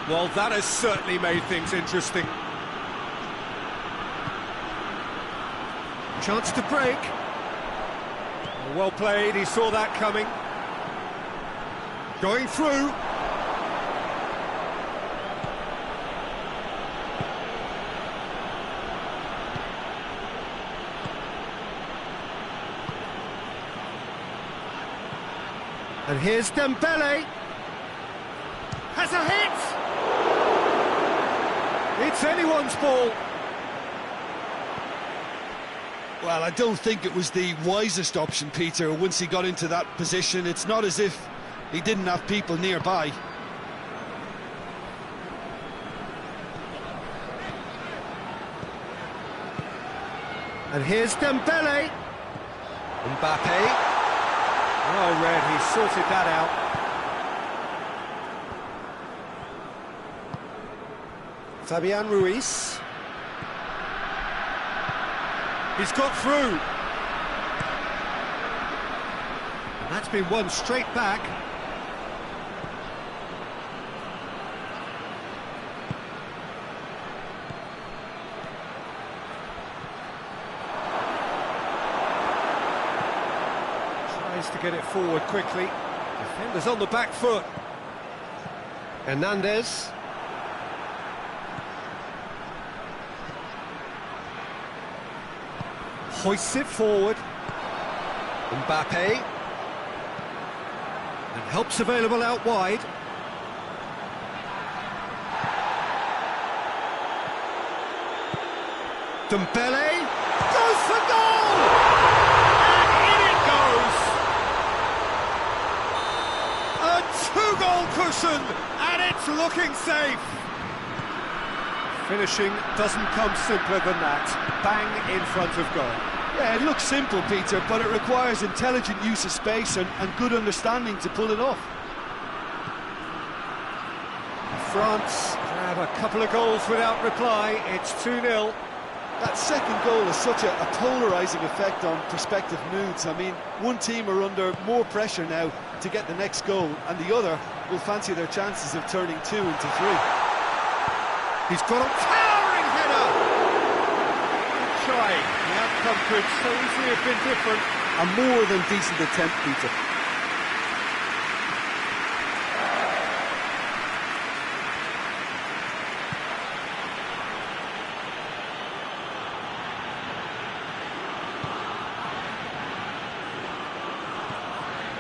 Speaker 1: Well, that has certainly made things interesting. Chance to break. Well played, he saw that coming. Going through. And here's Dembele. Has a hit! It's anyone's ball.
Speaker 2: Well, I don't think it was the wisest option, Peter, once he got into that position. It's not as if he didn't have people nearby.
Speaker 1: And here's Dembele. Mbappe. Oh, Red, he sorted that out. Fabian Ruiz. He's got through. And that's been won straight back. Tries to get it forward quickly. Defenders on the back foot. Hernandez. Hoists it forward. Mbappe. And help's available out wide. Dembele goes for goal! And in it goes! A two-goal cushion, and it's looking safe. Finishing doesn't come simpler than that. Bang in front of goal.
Speaker 2: Yeah, it looks simple, Peter, but it requires intelligent use of space and good understanding to pull it off.
Speaker 1: France have a couple of goals without reply. It's 2-0.
Speaker 2: That second goal has such a polarising effect on prospective moods. I mean, one team are under more pressure now to get the next goal, and the other will fancy their chances of turning 2 into 3.
Speaker 1: He's got a towering header! Gioi, the outcome could so easily have been different.
Speaker 2: A more than decent attempt, Peter.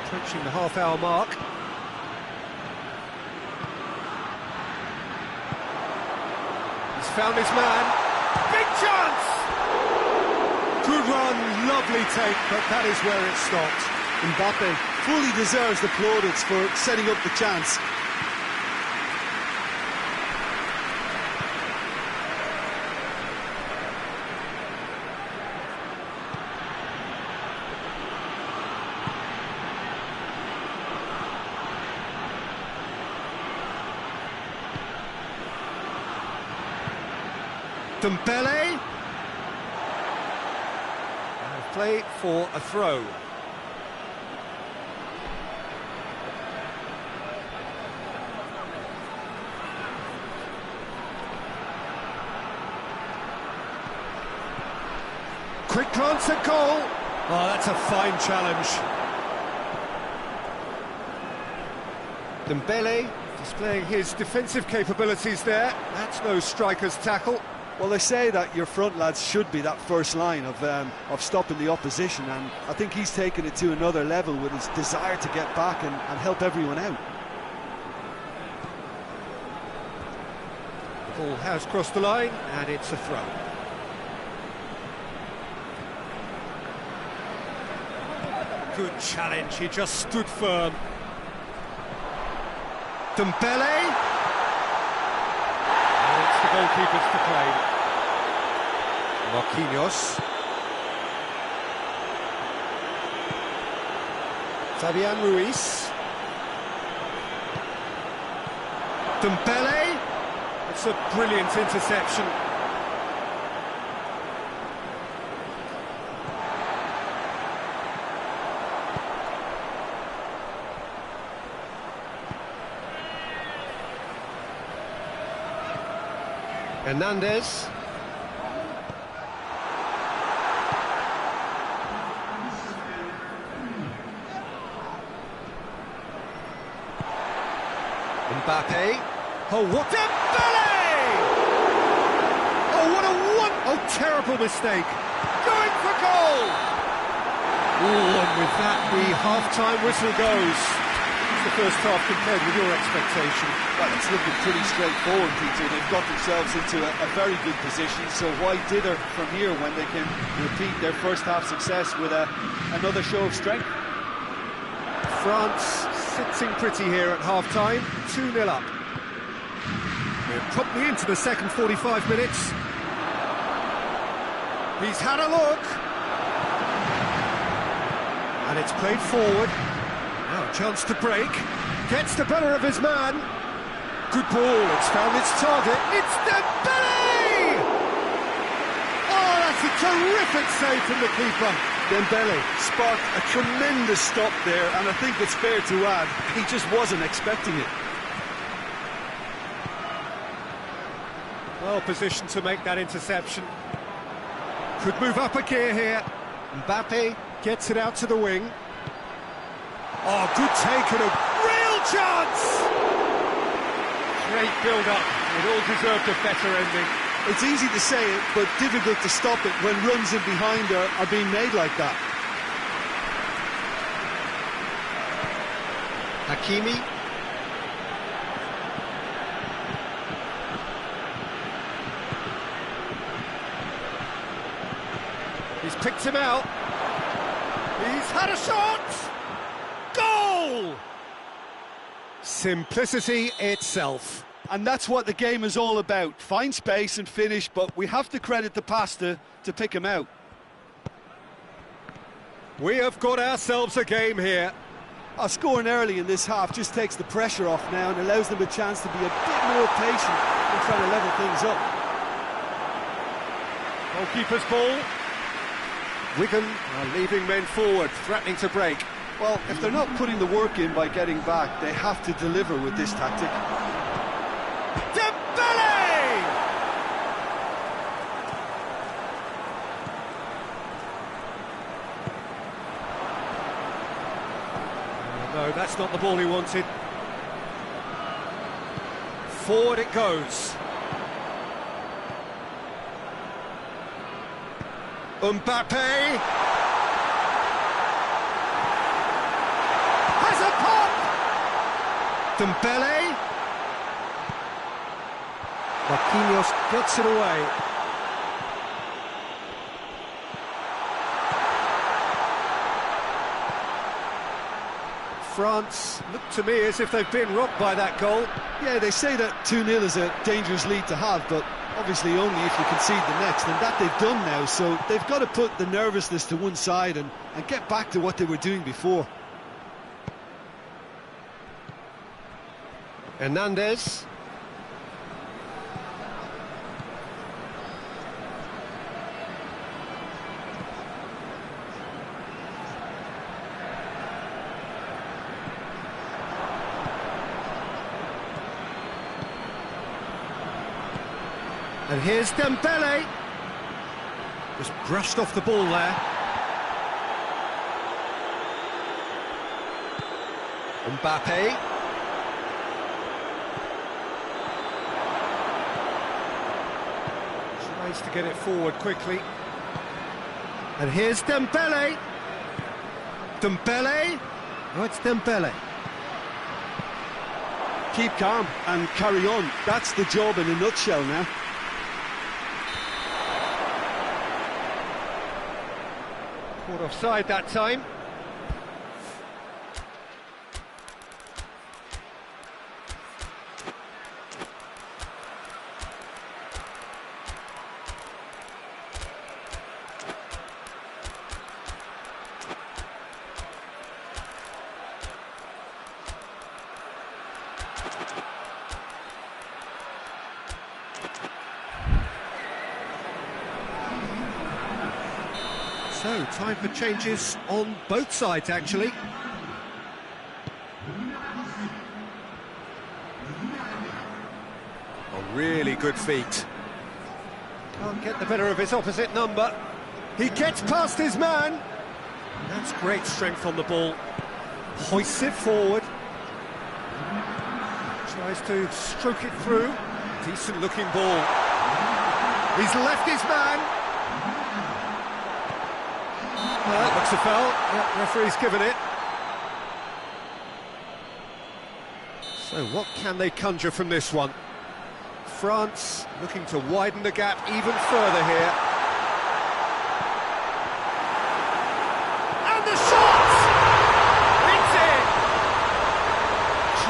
Speaker 1: Approaching the half-hour mark. He's found his man. Big chance! Good run, lovely take, but that is where it stopped.
Speaker 2: Mbappe fully deserves the plaudits for setting up the chance.
Speaker 1: Dembele. Play for a throw. Quick glance at goal. Oh, that's a fine challenge. Dembele displaying his defensive capabilities there. That's no striker's tackle.
Speaker 2: Well, they say that your front lads should be that first line of stopping the opposition, and I think he's taken it to another level with his desire to get back and help everyone out.
Speaker 1: The ball has crossed the line, and it's a throw. Good challenge, he just stood firm. Dembele. The goalkeepers to play. Marquinhos. Fabian Ruiz. Dembele. It's a brilliant interception. Hernandez. Mbappe. Oh, what Dembele! Oh, what a oh, terrible mistake. Going for goal! Oh, and with that, the half-time whistle goes. It's the first half compared with your expectation.
Speaker 2: Well, it's looking pretty straightforward, Peter. They've got themselves into a very good position, so why dither from here when they can repeat their first half success with another show of strength?
Speaker 1: France sitting pretty here at half-time, 2-0 up. We're promptly into the second 45 minutes. He's had a look. And it's played forward. Now a chance to break. Gets the better of his man. Good ball, it's found its target. It's Dembele! Oh, that's a terrific save from the keeper.
Speaker 2: Dembele sparked a tremendous stop there, and I think it's fair to add, he just wasn't expecting it.
Speaker 1: Well positioned to make that interception. Could move up a gear here. Mbappe gets it out to the wing. Oh, good take and a real chance! Great build-up. It all deserved a better ending.
Speaker 2: It's easy to say it, but difficult to stop it when runs in behind are being made like that.
Speaker 1: Hakimi. He's picked him out. He's had a shot! Goal! Simplicity itself.
Speaker 2: And that's what the game is all about. Find space and finish, but we have to credit the pasta to pick him out.
Speaker 1: We have got ourselves a game here.
Speaker 2: Scoring early in this half just takes the pressure off now and allows them a chance to be a bit more patient and try to level things up.
Speaker 1: Goalkeeper's ball. Wigan are leaving men forward, threatening to break.
Speaker 2: Well, if they're not putting the work in by getting back, they have to deliver with this tactic.
Speaker 1: Dembele! No, that's not the ball he wanted. Forward it goes. Mbappe has a pop. Dembele. Marquinhos gets it away. France look to me as if they've been rocked by that goal.
Speaker 2: Yeah, they say that 2-0 is a dangerous lead to have, but obviously only if you concede the next, and that they've done now, so they've got to put the nervousness to one side and get back to what they were doing before.
Speaker 1: Hernandez. And here's Dembele. Just brushed off the ball there. Mbappe. Tries to get it forward quickly. And here's Dembele. Dembele. Oh, it's Dembele.
Speaker 2: Keep calm and carry on. That's the job in a nutshell now.
Speaker 1: Caught offside that time. So, time for changes on both sides, actually. A really good feat. Can't get the better of his opposite number. He gets past his man. That's great strength on the ball. Hoists it forward. Tries to stroke it through. Decent looking ball. He's left his man. Well, that looks a foul. Yeah, referee's given it. So what can they conjure from this one? France looking to widen the gap even further here. And the shot! It's in!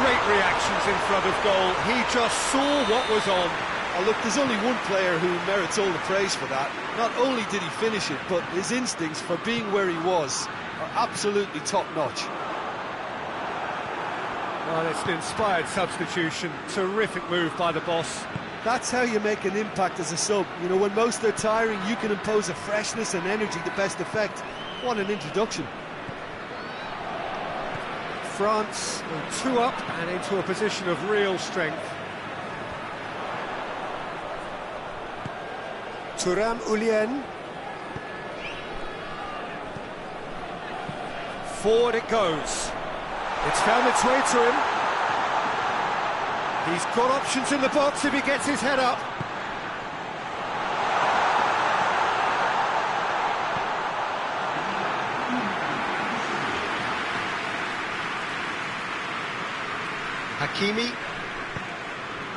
Speaker 1: Great reactions in front of goal. He just saw what was on.
Speaker 2: Oh, look, there's only one player who merits all the praise for that. Not only did he finish it, but his instincts for being where he was are absolutely top-notch.
Speaker 1: Well, it's an inspired substitution. Terrific move by the boss.
Speaker 2: That's how you make an impact as a sub. You know, when most are tiring, you can impose a freshness and energy to best effect. What an introduction.
Speaker 1: France go 2 up and into a position of real strength. Thuram-Ullien. Forward it goes. It's found its way to him. He's got options in the box if he gets his head up. Hakimi.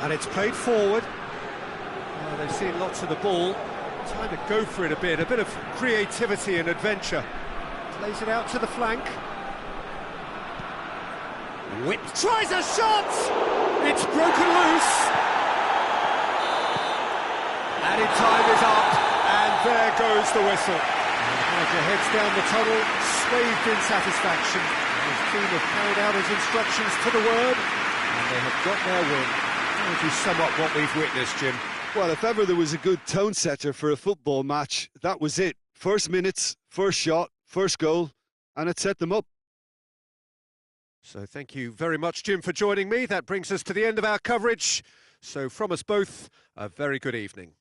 Speaker 1: And it's played forward. Oh, they've seen lots of the ball. Time to go for it a bit of creativity and adventure. Plays it out to the flank. Whip tries a shot! It's broken loose! Added time is up, and there goes the whistle. Harker heads down the tunnel, swathed in satisfaction. His team have carried out his instructions to the word, and they have got their win. How would you sum up what we've witnessed, Jim?
Speaker 2: Well, if ever there was a good tone setter for a football match, that was it. First minutes, first shot, first goal, and it set them up.
Speaker 1: So thank you very much, Jim, for joining me. That brings us to the end of our coverage. So from us both, a very good evening.